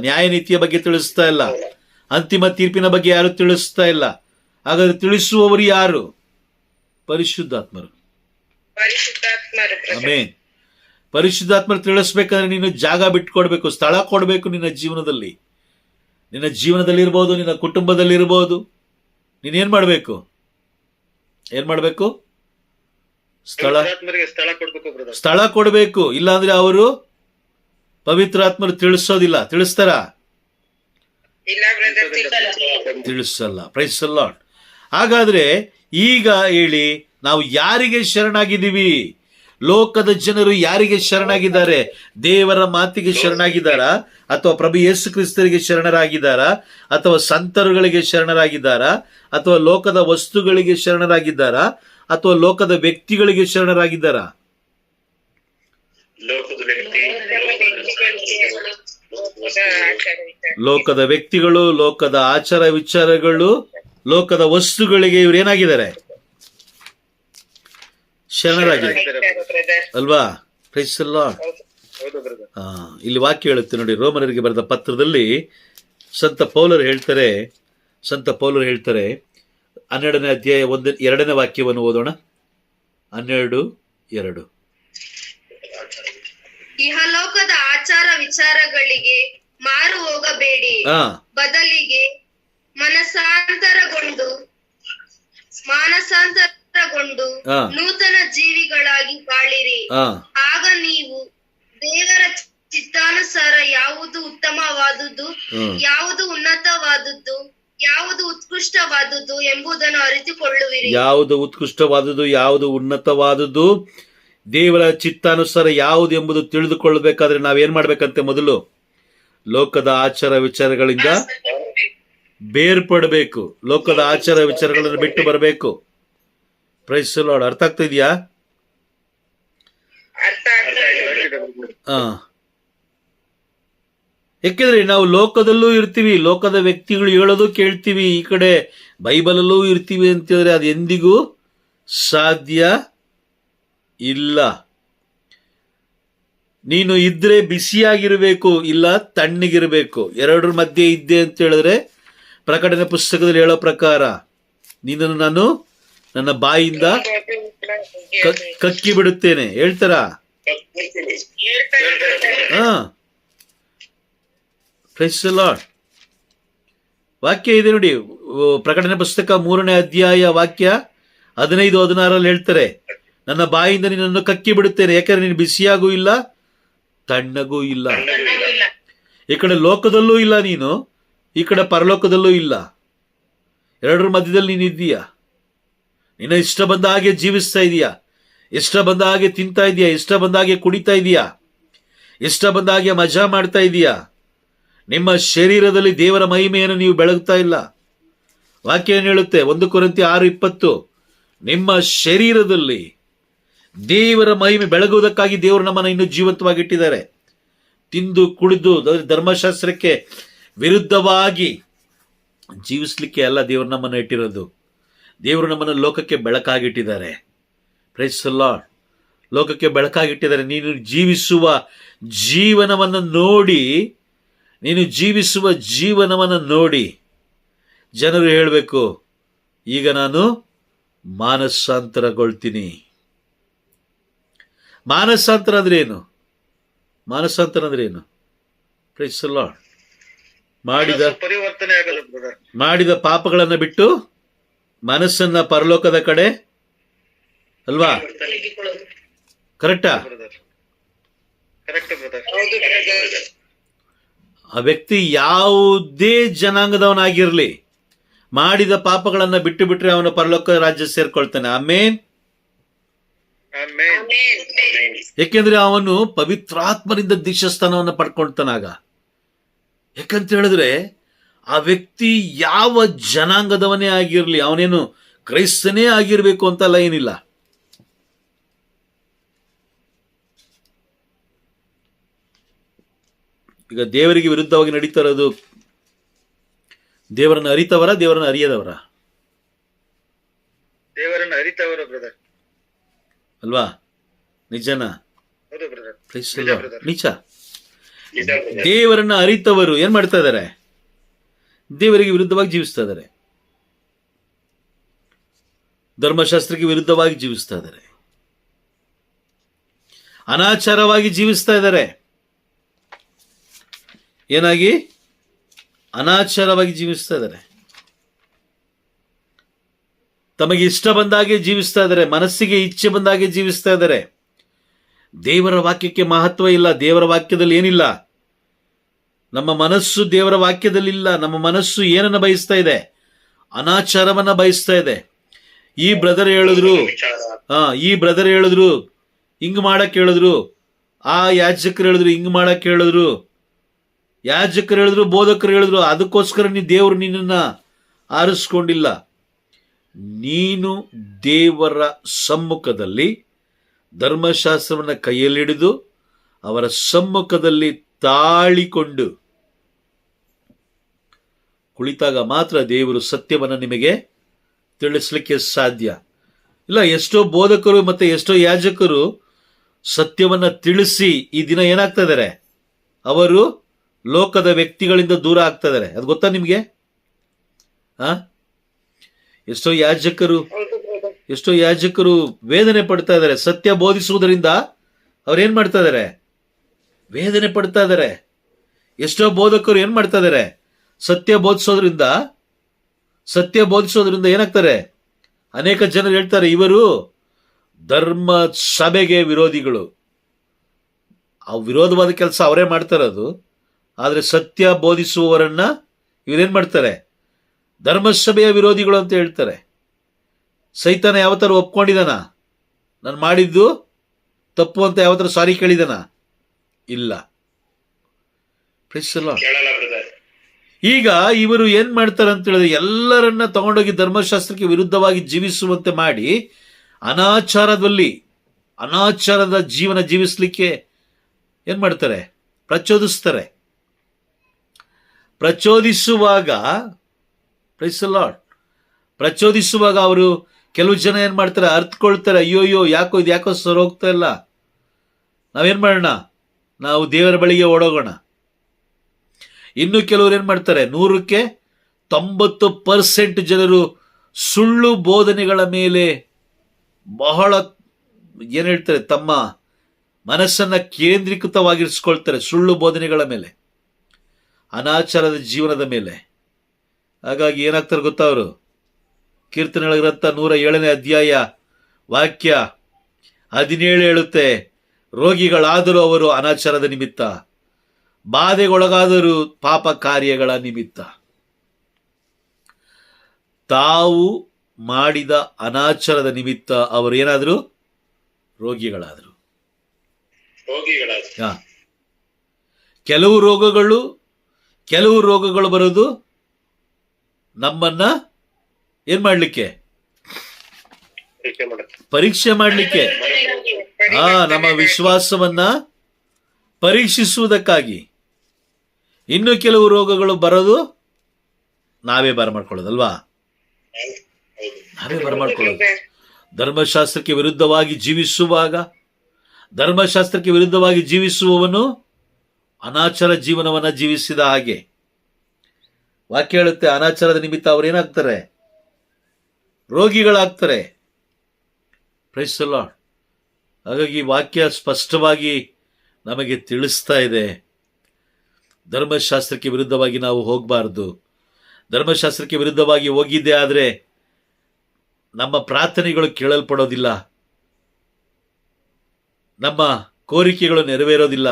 ನ್ಯಾಯ ನೀತಿಯ ಬಗ್ಗೆ ತಿಳಿಸ್ತಾ ಇಲ್ಲ, ಅಂತಿಮ ತೀರ್ಪಿನ ಬಗ್ಗೆ ಯಾರು ತಿಳಿಸ್ತಾ ಇಲ್ಲ. ಹಾಗಾದ್ರೆ ತಿಳಿಸುವವರು ಯಾರು? ಪರಿಶುದ್ಧಾತ್ಮರು. ಆಮೆನ್. ಪರಿಶುದ್ಧಾತ್ಮರು ತಿಳಿಸ್ಬೇಕಂದ್ರೆ ನೀನು ಜಾಗ ಬಿಟ್ಕೊಡ್ಬೇಕು, ಸ್ಥಳ ಕೊಡಬೇಕು. ನಿನ್ನ ಜೀವನದಲ್ಲಿರ್ಬೋದು, ನಿನ್ನ ಕುಟುಂಬದಲ್ಲಿರ್ಬೋದು. ನೀನೇನ್ ಮಾಡಬೇಕು? ಸ್ಥಳ ಕೊಡಬೇಕು. ಇಲ್ಲಾಂದ್ರೆ ಅವರು ಪವಿತ್ರಾತ್ಮರು ತಿಳಿಸೋದಿಲ್ಲ. ತಿಳಿಸ್ತಾರ? ತಿಳಿಸಲ್ಲ. Praise the Lord. ಹಾಗಾದ್ರೆ ಈಗ ಹೇಳಿ, ನಾವು ಯಾರಿಗೆ ಶರಣಾಗಿದ್ದೀವಿ? ಲೋಕದ ಜನರು ಯಾರಿಗೆ ಶರಣಾಗಿದ್ದಾರೆ? ದೇವರ ಮಾತಿಗೆ ಶರಣಾಗಿದ್ದಾರಾ, ಅಥವಾ ಪ್ರಭು ಯೇಸು ಕ್ರಿಸ್ತರಿಗೆ ಶರಣರಾಗಿದ್ದಾರಾ, ಅಥವಾ ಸಂತರುಗಳಿಗೆ ಶರಣರಾಗಿದ್ದಾರಾ, ಅಥವಾ ಲೋಕದ ವಸ್ತುಗಳಿಗೆ ಶರಣರಾಗಿದ್ದಾರಾ, ಅಥವಾ ಲೋಕದ ವ್ಯಕ್ತಿಗಳಿಗೆ ಶರಣರಾಗಿದ್ದಾರಾ? ಲೋಕದ ವ್ಯಕ್ತಿಗಳು, ಲೋಕದ ಆಚಾರ ವಿಚಾರಗಳು, ಲೋಕದ ವಸ್ತುಗಳಿಗೆ ಇವರೇನಾಗಿದ್ದಾರೆ? ಶರಣರಾಗಿದ್ದಾರೆ ಅಲ್ವಾ? Praise the Lord. ಇಲ್ಲಿ ವಾಕ್ಯ ಹೇಳುತ್ತೆ ನೋಡಿ, ರೋಮನರಿಗೆ ಬರೆದ ಪತ್ರದಲ್ಲಿ ಸಂತ ಪೌಲರು ಹೇಳ್ತಾರೆ 12ನೇ ಅಧ್ಯಾಯ 2ನೇ ವಾಕ್ಯವನ್ನು ಓದೋಣ. 12:2. ಇಹಲೋಕದ ಆಚಾರ ವಿಚಾರಗಳಿಗೆ ಮಾರು ಹೋಗಬೇಡಿ, ಬದಲಿಗೆ ಮಾನಸಾಂತರಗೊಂಡು ನೂತನ ಜೀವಿಗಳಾಗಿ ಬಾಳಿರಿ. ಆಗ ನೀವು ದೇವರ ಚಿತ್ತಾನುಸಾರ ಯಾವುದು ಉತ್ತಮವಾದುದು, ಯಾವುದು ಉನ್ನತವಾದುದು, ಯಾವುದು ಉತ್ಕೃಷ್ಟವಾದುದು ಎಂಬುದನ್ನು ಅರಿತುಕೊಳ್ಳುವಿರಿ. ಯಾವುದು ಉತ್ಕೃಷ್ಟವಾದುದು, ಯಾವುದು ಉನ್ನತವಾದುದು, ದೇವರ ಚಿತ್ತಾನುಸಾರ ಯಾವುದು ಎಂಬುದು ತಿಳಿದುಕೊಳ್ಳಬೇಕಾದ್ರೆ ನಾವೇನ್ ಮಾಡ್ಬೇಕಂತೆ? ಮೊದಲು ಲೋಕದ ಆಚಾರ ವಿಚಾರಗಳಿಂದ ಬೇರ್ಪಡಬೇಕು. ಲೋಕದ ಆಚಾರ ವಿಚಾರಗಳನ್ನು ಬಿಟ್ಟು ಬರಬೇಕು. Praise the Lord. ಅರ್ಥ ಆಗ್ತಾ ಇದೆಯಾ? ಯಾಕೆಂದ್ರೆ ನಾವು ಲೋಕದಲ್ಲೂ ಇರ್ತೀವಿ, ಲೋಕದ ವ್ಯಕ್ತಿಗಳು ಹೇಳೋದು ಕೇಳ್ತೀವಿ, ಈ ಕಡೆ ಬೈಬಲಲ್ಲೂ ಇರ್ತೀವಿ ಅಂತಂದ್ರೆ ಅದು ಎಂದಿಗೂ ಸಾಧ್ಯ ಇಲ್ಲ. ನೀನು ಇದ್ರೆ ಬಿಸಿಯಾಗಿರ್ಬೇಕು, ಇಲ್ಲ ತಣ್ಣಗಿರ್ಬೇಕು. ಎರಡರ ಮಧ್ಯೆ ಇದ್ದೆ ಅಂತ ಹೇಳಿದ್ರೆ ಪ್ರಕಟಣೆ ಪುಸ್ತಕದಲ್ಲಿ ಹೇಳೋ ಪ್ರಕಾರ ನಿನ್ನನ್ನು ನಾನು ನನ್ನ ಬಾಯಿಂದ ಕಕ್ಕಿ ಬಿಡುತ್ತೇನೆ. ಹೇಳ್ತಾರ? Praise the Lord. ವಾಕ್ಯ ಇದೆ ನೋಡಿ, ಪ್ರಕಟಣೆ ಪುಸ್ತಕ 3ನೇ ಅಧ್ಯಾಯ ವಾಕ್ಯ 15-16 ಹೇಳ್ತಾರೆ, ನನ್ನ ಬಾಯಿಂದ ನಿನ್ನನ್ನು ಕಕ್ಕಿ ಬಿಡುತ್ತೇನೆ, ಯಾಕಂದ್ರೆ ನೀನು ಬಿಸಿಯಾಗೂ ಇಲ್ಲ ತಣ್ಣಗೂ ಇಲ್ಲ. ಈ ಕಡೆ ಲೋಕದಲ್ಲೂ ಇಲ್ಲ ನೀನು, ಈ ಕಡೆ ಪರಲೋಕದಲ್ಲೂ ಇಲ್ಲ. ಎರಡರ ಮಧ್ಯದಲ್ಲಿ ನೀನು ಇದ್ದೀಯಾ. ನಿನ್ನ ಇಷ್ಟ ಬಂದ ಹಾಗೆ ಜೀವಿಸ್ತಾ ಇದೀಯಾ, ಇಷ್ಟ ಬಂದ ಹಾಗೆ ತಿಂತಾ ಇದೀಯಾ, ಇಷ್ಟ ಬಂದ ಹಾಗೆ ಕುಡಿತಾ ಇದೀಯಾ, ಇಷ್ಟ ಬಂದ ಹಾಗೆ ಮಜಾ ಮಾಡ್ತಾ ಇದೀಯಾ. ನಿಮ್ಮ ಶರೀರದಲ್ಲಿ ದೇವರ ಮಹಿಮೆಯನ್ನು ನೀವು ಬೆಳಗ್ತಾ ಇಲ್ಲ. ವಾಕ್ಯ ಏನು ಹೇಳುತ್ತೆ? 1 ಕೊರಿಂಥಿ 6:20, ನಿಮ್ಮ ಶರೀರದಲ್ಲಿ ದೇವರ ಮಹಿಮೆ ಬೆಳಗುವುದಕ್ಕಾಗಿ ದೇವರು ನಮ್ಮನ್ನು ಇನ್ನೂ ಜೀವಂತವಾಗಿಟ್ಟಿದ್ದಾರೆ. ತಿಂದು ಕುಡಿದು ಧರ್ಮಶಾಸ್ತ್ರಕ್ಕೆ ವಿರುದ್ಧವಾಗಿ ಜೀವಿಸ್ಲಿಕ್ಕೆ ಅಲ್ಲ ದೇವರು ನಮ್ಮನ್ನು ಇಟ್ಟಿರೋದು. ದೇವರು ನಮ್ಮನ್ನು ಲೋಕಕ್ಕೆ ಬೆಳಕಾಗಿಟ್ಟಿದ್ದಾರೆ. Price the lord. ಲೋಕಕ್ಕೆ ಬೆಳಕಾಗಿಟ್ಟಿದ್ದಾರೆ. ನೀನು ಜೀವಿಸುವ ಜೀವನವನ್ನು ನೋಡಿ ಜನರು ಹೇಳಬೇಕು, ಈಗ ನಾನು ಮಾನಸಾಂತರಗೊಳ್ತೀನಿ. ಮಾನಸಾಂತರ ಅಂದ್ರೆ ಏನು? ಮಾನಸಾಂತರ ಅಂದ್ರೆ ಏನು? Praise the Lord. ಪರಿವರ್ತನೆ ಆಗಲ್ಲ ಬ್ರದರ್. ಮಾಡಿದ ಪಾಪಗಳನ್ನು ಬಿಟ್ಟು ಮನಸ್ಸನ್ನ ಪರಲೋಕದ ಕಡೆ ಅಲ್ವಾ? ಕರೆಕ್ಟಾ? Correct brother. ಆ ವ್ಯಕ್ತಿ ಯಾವುದೇ ಜನಾಂಗದವನಾಗಿರ್ಲಿ, ಮಾಡಿದ ಪಾಪಗಳನ್ನ ಬಿಟ್ಟು ಬಿಟ್ರೆ ಅವನ ಪರಲೋಕ ರಾಜ್ಯ ಸೇರ್ಕೊಳ್ತಾನೆ. ಆಮೇನ್. ಯಾಕೆಂದ್ರೆ ಅವನು ಪವಿತ್ರಾತ್ಮರಿಂದ ದೀಕ್ಷಾಸ್ಥಾನವನ್ನು ಪಡ್ಕೊಳ್ತಾನಾಗ. ಯಾಕಂತ ಹೇಳಿದ್ರೆ ಆ ವ್ಯಕ್ತಿ ಯಾವ ಜನಾಂಗದವನೇ ಆಗಿರ್ಲಿ, ಅವನೇನು ಕ್ರೈಸ್ತನೇ ಆಗಿರ್ಬೇಕು ಅಂತಲ್ಲ, ಏನಿಲ್ಲ. ಈಗ ದೇವರಿಗೆ ವಿರುದ್ಧವಾಗಿ ನಡೀತಾ ಇರೋದು ದೇವರನ್ನು ಅರಿತವರ, ದೇವರನ್ನು ಅರಿಯದವರ? ದೇವರನ್ನು ಅರಿತವರ ಬ್ರದರ್ ಅಲ್ವಾ? ನಿಜನಾ? ಹೌದು ಬ್ರದರ್. ನಿಜ. ದೇವರನ್ನ ಅರಿತವರು ಏನ್ ಮಾಡ್ತಾ ಇದ್ದಾರೆ? ದೇವರಿಗೆ ವಿರುದ್ಧವಾಗಿ ಜೀವಿಸ್ತಾ ಇದ್ದಾರೆ, ಧರ್ಮಶಾಸ್ತ್ರಕ್ಕೆ ವಿರುದ್ಧವಾಗಿ ಜೀವಿಸ್ತಾ ಇದ್ದಾರೆ, ಅನಾಚಾರವಾಗಿ ಜೀವಿಸ್ತಾ ಇದ್ದಾರೆ. ಏನಾಗಿ? ಅನಾಚಾರವಾಗಿ ಜೀವಿಸ್ತಾ ಇದ್ದಾರೆ. ತಮಗೆ ಇಷ್ಟ ಬಂದಾಗೆ ಜೀವಿಸ್ತಾ ಇದ್ದಾರೆ, ಮನಸ್ಸಿಗೆ ಇಚ್ಛೆ ಬಂದಾಗೆ ಜೀವಿಸ್ತಾ ಇದ್ದಾರೆ. ದೇವರ ವಾಕ್ಯಕ್ಕೆ ಮಹತ್ವ ಇಲ್ಲ. ದೇವರ ವಾಕ್ಯದಲ್ಲಿ ಏನಿಲ್ಲ? ನಮ್ಮ ಮನಸ್ಸು ದೇವರ ವಾಕ್ಯದಲ್ಲಿಲ್ಲ. ನಮ್ಮ ಮನಸ್ಸು ಏನನ್ನ ಬಯಸ್ತಾ ಇದೆ? ಅನಾಚಾರವನ್ನ ಬಯಸ್ತಾ ಇದೆ. ಈ ಬ್ರದರ್ ಹೇಳಿದ್ರು ಹಿಂಗ್ ಮಾಡಕ್ ಹೇಳಿದ್ರು, ಆ ಯಾಜಕರು ಹೇಳಿದ್ರು ಹಿಂಗ್ ಮಾಡಕ್ ಹೇಳಿದ್ರು, ಯಾಜಕರು ಹೇಳಿದ್ರು, ಬೋಧಕರು ಹೇಳಿದ್ರು, ಅದಕ್ಕೋಸ್ಕರ ದೇವರು ನಿನ್ನನ್ನ ಆರಿಸ್ಕೊಂಡಿಲ್ಲ. ನೀನು ದೇವರ ಸಮ್ಮುಖದಲ್ಲಿ ಧರ್ಮಶಾಸ್ತ್ರವನ್ನು ಕೈಯಲ್ಲಿಡಿದು ಅವರ ಸಮ್ಮುಖದಲ್ಲಿ ತಾಳಿಕೊಂಡು ಕುಳಿತಾಗ ಮಾತ್ರ ದೇವರು ಸತ್ಯವನ್ನು ನಿಮಗೆ ತಿಳಿಸ್ಲಿಕ್ಕೆ ಸಾಧ್ಯ. ಇಲ್ಲ, ಎಷ್ಟೋ ಬೋಧಕರು ಮತ್ತೆ ಎಷ್ಟೋ ಯಾಜಕರು ಸತ್ಯವನ್ನ ತಿಳಿಸಿ ಈ ದಿನ ಏನಾಗ್ತಾ ಇದ್ದಾರೆ? ಅವರು ಲೋಕದ ವ್ಯಕ್ತಿಗಳಿಂದ ದೂರ ಆಗ್ತಾ ಇದ್ದಾರೆ. ಅದು ಗೊತ್ತಾ ನಿಮಗೆ? ಎಷ್ಟೋ ಯಾಜಕರು ವೇದನೆ ಪಡ್ತಾ ಇದ್ದಾರೆ. ಸತ್ಯ ಬೋಧಿಸುವುದರಿಂದ ಅವ್ರೇನ್ ಮಾಡ್ತಾ ಇದ್ದಾರೆ? ವೇದನೆ ಪಡ್ತಾ ಇದ್ದಾರೆ. ಎಷ್ಟೋ ಬೋಧಕರು ಏನ್ ಮಾಡ್ತಾ ಇದ್ದಾರೆ? ಸತ್ಯ ಬೋಧಿಸೋದ್ರಿಂದ ಏನಾಗ್ತಾರೆ? ಅನೇಕ ಜನರು ಹೇಳ್ತಾರೆ, ಇವರು ಧರ್ಮ ಸಭೆಗೆ ವಿರೋಧಿಗಳು. ಆ ವಿರೋಧವಾದ ಕೆಲಸ ಅವರೇ ಮಾಡ್ತಾ ಇರೋದು. ಆದ್ರೆ ಸತ್ಯ ಬೋಧಿಸುವವರನ್ನ ಇವರೇನ್ ಮಾಡ್ತಾರೆ? ಧರ್ಮಸಭೆಯ ವಿರೋಧಿಗಳು ಅಂತ ಹೇಳ್ತಾರೆ. ಸೈತಾನ ಯಾವತ್ತಾರು ಒಪ್ಕೊಂಡಿದಾನ? ನಾನು ಮಾಡಿದ್ದು ತಪ್ಪು ಅಂತ ಯಾವತ್ತಾರು ಸಾರಿ ಕೇಳಿದಾನ? ಇಲ್ಲ. ಈಗ ಇವರು ಏನ್ ಮಾಡ್ತಾರೆ ಅಂತ ಹೇಳಿದ್ರೆ, ಎಲ್ಲರನ್ನ ತಗೊಂಡೋಗಿ ಧರ್ಮಶಾಸ್ತ್ರಕ್ಕೆ ವಿರುದ್ಧವಾಗಿ ಜೀವಿಸುವಂತೆ ಮಾಡಿ ಅನಾಚಾರದ ಜೀವನ ಜೀವಿಸ್ಲಿಕ್ಕೆ ಏನ್ ಮಾಡ್ತಾರೆ? ಪ್ರಚೋದಿಸುವಾಗ ಅವರು ಕೆಲವು ಜನ ಏನ್ ಮಾಡ್ತಾರೆ? ಅರ್ಥಕೊಳ್ತಾರೆ, ಅಯ್ಯೋ ಯಾಕೋ ಸರ್ ಹೋಗ್ತಾ ಇಲ್ಲ, ನಾವೇನ್ ಮಾಡೋಣ? ನಾವು ದೇವರ ಬಳಿಗೆ ಓಡೋಗೋಣ. ಇನ್ನು ಕೆಲವರು ಏನ್ ಮಾಡ್ತಾರೆ? 100ಕ್ಕೆ 90% ಜನರು ಸುಳ್ಳು ಬೋಧನೆಗಳ ಮೇಲೆ ಬಹಳ ಏನ್ ಹೇಳ್ತಾರೆ? ತಮ್ಮ ಮನಸ್ಸನ್ನ ಕೇಂದ್ರೀಕೃತವಾಗಿರಿಸ್ಕೊಳ್ತಾರೆ ಸುಳ್ಳು ಬೋಧನೆಗಳ ಮೇಲೆ, ಅನಾಚಾರದ ಜೀವನದ ಮೇಲೆ. ಹಾಗಾಗಿ ಏನಾಗ್ತಾರೆ ಗೊತ್ತಾ? ಅವರು ಕೀರ್ತನೆಗಳ ಗ್ರಂಥ 107ನೇ ಅಧ್ಯಾಯ ವಾಕ್ಯ 17 ಹೇಳುತ್ತೆ, ರೋಗಿಗಳಾದರೂ ಅವರು ಅನಾಚಾರದ ನಿಮಿತ್ತ, ಬಾಧೆಗೊಳಗಾದರೂ ಪಾಪ ಕಾರ್ಯಗಳ ನಿಮಿತ್ತ. ತಾವು ಮಾಡಿದ ಅನಾಚಾರದ ನಿಮಿತ್ತ ಅವರು ಏನಾದರೂ ರೋಗಿಗಳಾದರು. ಕೆಲವು ರೋಗಗಳು ಬರೋದು ನಮ್ಮನ್ನ ಏನ್ ಮಾಡ್ಲಿಕ್ಕೆ? ಪರೀಕ್ಷೆ ಮಾಡ್ಲಿಕ್ಕೆ. ನಮ್ಮ ವಿಶ್ವಾಸವನ್ನ ಪರೀಕ್ಷಿಸುವುದಕ್ಕಾಗಿ. ಇನ್ನು ಕೆಲವು ರೋಗಗಳು ಬರೋದು ನಾವೇ ಬರಮಾಡ್ಕೊಳ್ಳೋದಲ್ವಾ? ನಾವೇ ಬರಮಾಡ್ಕೊಳ್ಳೋದು. ಧರ್ಮಶಾಸ್ತ್ರಕ್ಕೆ ವಿರುದ್ಧವಾಗಿ ಜೀವಿಸುವವನು ಅನಾಚಾರ ಜೀವನವನ್ನ ಜೀವಿಸಿದ ಹಾಗೆ. ವಾಕ್ಯ ಹೇಳುತ್ತೆ, ಅನಾಚಾರದ ನಿಮಿತ್ತ ಅವರೇನಾಗ್ತಾರೆ? ರೋಗಿಗಳಾಗ್ತಾರೆ. Praise the Lord. ಹಾಗಾಗಿ ವಾಕ್ಯ ಸ್ಪಷ್ಟವಾಗಿ ನಮಗೆ ತಿಳಿಸ್ತಾ ಇದೆ. ಧರ್ಮಶಾಸ್ತ್ರಕ್ಕೆ ವಿರುದ್ಧವಾಗಿ ನಾವು ಹೋಗಬಾರ್ದು. ಧರ್ಮಶಾಸ್ತ್ರಕ್ಕೆ ವಿರುದ್ಧವಾಗಿ ಹೋಗಿದ್ದೇ ಆದರೆ ನಮ್ಮ ಪ್ರಾರ್ಥನೆಗಳು ಕೇಳಲ್ಪಡೋದಿಲ್ಲ, ನಮ್ಮ ಕೋರಿಕೆಗಳು ನೆರವೇರೋದಿಲ್ಲ.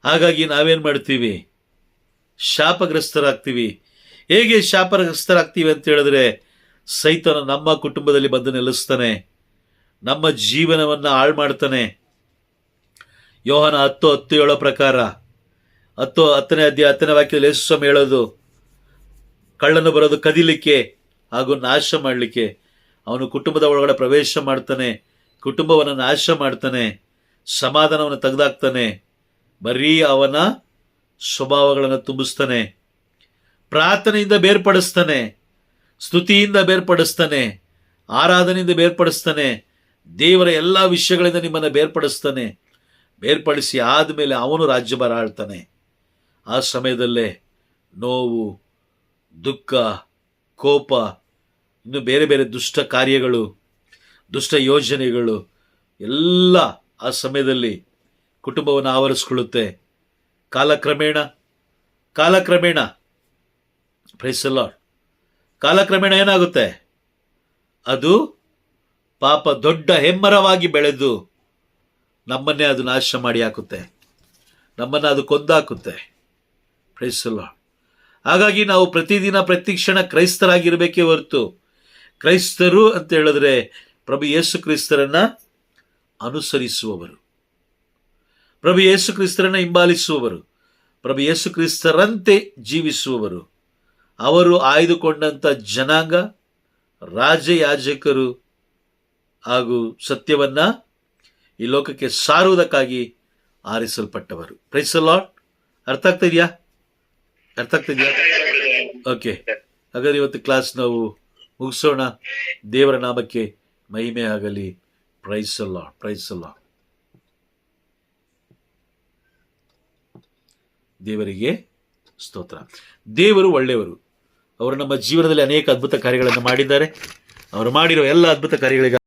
ಹಾಗಾಗಿ ನಾವೇನು ಮಾಡ್ತೀವಿ? ಶಾಪಗ್ರಸ್ತರಾಗ್ತೀವಿ. ಹೇಗೆ ಶಾಪಗ್ರಸ್ತರಾಗ್ತೀವಿ ಅಂತ ಹೇಳಿದ್ರೆ, ಸೈತಾನ ನಮ್ಮ ಕುಟುಂಬದಲ್ಲಿ ಬಂದು ನೆಲೆಸ್ತಾನೆ, ನಮ್ಮ ಜೀವನವನ್ನು ಹಾಳು ಮಾಡ್ತಾನೆ. ಯೋಹಾನ 10:10 ಹೇಳೋ ಪ್ರಕಾರ, 10ನೇ ಅಧ್ಯಾಯ 10ನೇ ವಾಕ್ಯದಲ್ಲಿ ಯೇಸು ಸ್ವಾಮಿ ಹೇಳೋದು, ಕಳ್ಳನು ಬರೋದು ಕದಿಲಿಕ್ಕೆ ಹಾಗೂ ನಾಶ ಮಾಡಲಿಕ್ಕೆ. ಅವನು ಕುಟುಂಬದ ಒಳಗಡೆ ಪ್ರವೇಶ ಮಾಡ್ತಾನೆ, ಕುಟುಂಬವನ್ನು ನಾಶ ಮಾಡ್ತಾನೆ, ಸಮಾಧಾನವನ್ನು ತೆಗೆದಾಕ್ತಾನೆ, ಬರೀ ಅವನ ಸ್ವಭಾವಗಳನ್ನು ತುಂಬಿಸ್ತಾನೆ, ಪ್ರಾರ್ಥನೆಯಿಂದ ಬೇರ್ಪಡಿಸ್ತಾನೆ, ಸ್ತುತಿಯಿಂದ ಬೇರ್ಪಡಿಸ್ತಾನೆ, ಆರಾಧನೆಯಿಂದ ಬೇರ್ಪಡಿಸ್ತಾನೆ, ದೇವರ ಎಲ್ಲ ವಿಷಯಗಳಿಂದ ನಿಮ್ಮನ್ನು ಬೇರ್ಪಡಿಸ್ತಾನೆ. ಬೇರ್ಪಡಿಸಿ ಆದಮೇಲೆ ಅವನು ರಾಜ್ಯಭಾರ ಆಳ್ತಾನೆ. ಆ ಸಮಯದಲ್ಲೇ ನೋವು, ದುಃಖ, ಕೋಪ, ಇನ್ನು ಬೇರೆ ಬೇರೆ ದುಷ್ಟ ಕಾರ್ಯಗಳು, ದುಷ್ಟ ಯೋಜನೆಗಳು ಎಲ್ಲ ಆ ಸಮಯದಲ್ಲಿ ಕುಟುಂಬವನ್ನು ಆವರಿಸ್ಕೊಳ್ಳುತ್ತೆ. ಕಾಲಕ್ರಮೇಣ ಪ್ರೈಸ್ ದಿ ಲಾರ್ಡ್, ಕಾಲಕ್ರಮೇಣ ಏನಾಗುತ್ತೆ? ಅದು ಪಾಪ ದೊಡ್ಡ ಹೆಮ್ಮರವಾಗಿ ಬೆಳೆದು ನಮ್ಮನ್ನೇ ಅದು ನಾಶ ಮಾಡಿ ಹಾಕುತ್ತೆ, ನಮ್ಮನ್ನು ಅದು ಕೊಂದಾಕುತ್ತೆ. Price the Lord. ಹಾಗಾಗಿ ನಾವು ಪ್ರತಿದಿನ ಪ್ರತಿಕ್ಷಣ ಕ್ರೈಸ್ತರಾಗಿರಬೇಕೇ ಹೊರತು, ಕ್ರೈಸ್ತರು ಅಂತ ಹೇಳಿದ್ರೆ ಪ್ರಭು ಯೇಸು ಕ್ರಿಸ್ತರನ್ನ ಅನುಸರಿಸುವವರು, ಪ್ರಭು ಯೇಸು ಕ್ರಿಸ್ತರನ್ನ ಹಿಂಬಾಲಿಸುವವರು, ಪ್ರಭು ಯೇಸು ಕ್ರಿಸ್ತರಂತೆ ಜೀವಿಸುವವರು, ಅವರು ಆಯ್ದುಕೊಂಡಂಥ ಜನಾಂಗ, ರಾಜಯಾಜಕರು ಹಾಗೂ ಸತ್ಯವನ್ನ ಈ ಲೋಕಕ್ಕೆ ಸಾರುವುದಕ್ಕಾಗಿ ಆರಿಸಲ್ಪಟ್ಟವರು. Praise the Lord. ಅರ್ಥ ಆಗ್ತಿದ್ಯಾ? ಓಕೆ, ಹಾಗಾದ್ರೆ ಇವತ್ತು ಕ್ಲಾಸ್ ನಾವು ಮುಗಿಸೋಣ. ದೇವರ ನಾಮಕ್ಕೆ ಮಹಿಮೆ ಆಗಲಿ. Praise the Lord. ದೇವರಿಗೆ ಸ್ತೋತ್ರ. ದೇವರು ಒಳ್ಳೆಯವರು. ಅವರು ನಮ್ಮ ಜೀವನದಲ್ಲಿ ಅನೇಕ ಅದ್ಭುತ ಕಾರ್ಯಗಳನ್ನು ಮಾಡಿದ್ದಾರೆ. ಅವರು ಮಾಡಿರೋ ಎಲ್ಲ ಅದ್ಭುತ ಕಾರ್ಯಗಳಿಗೆ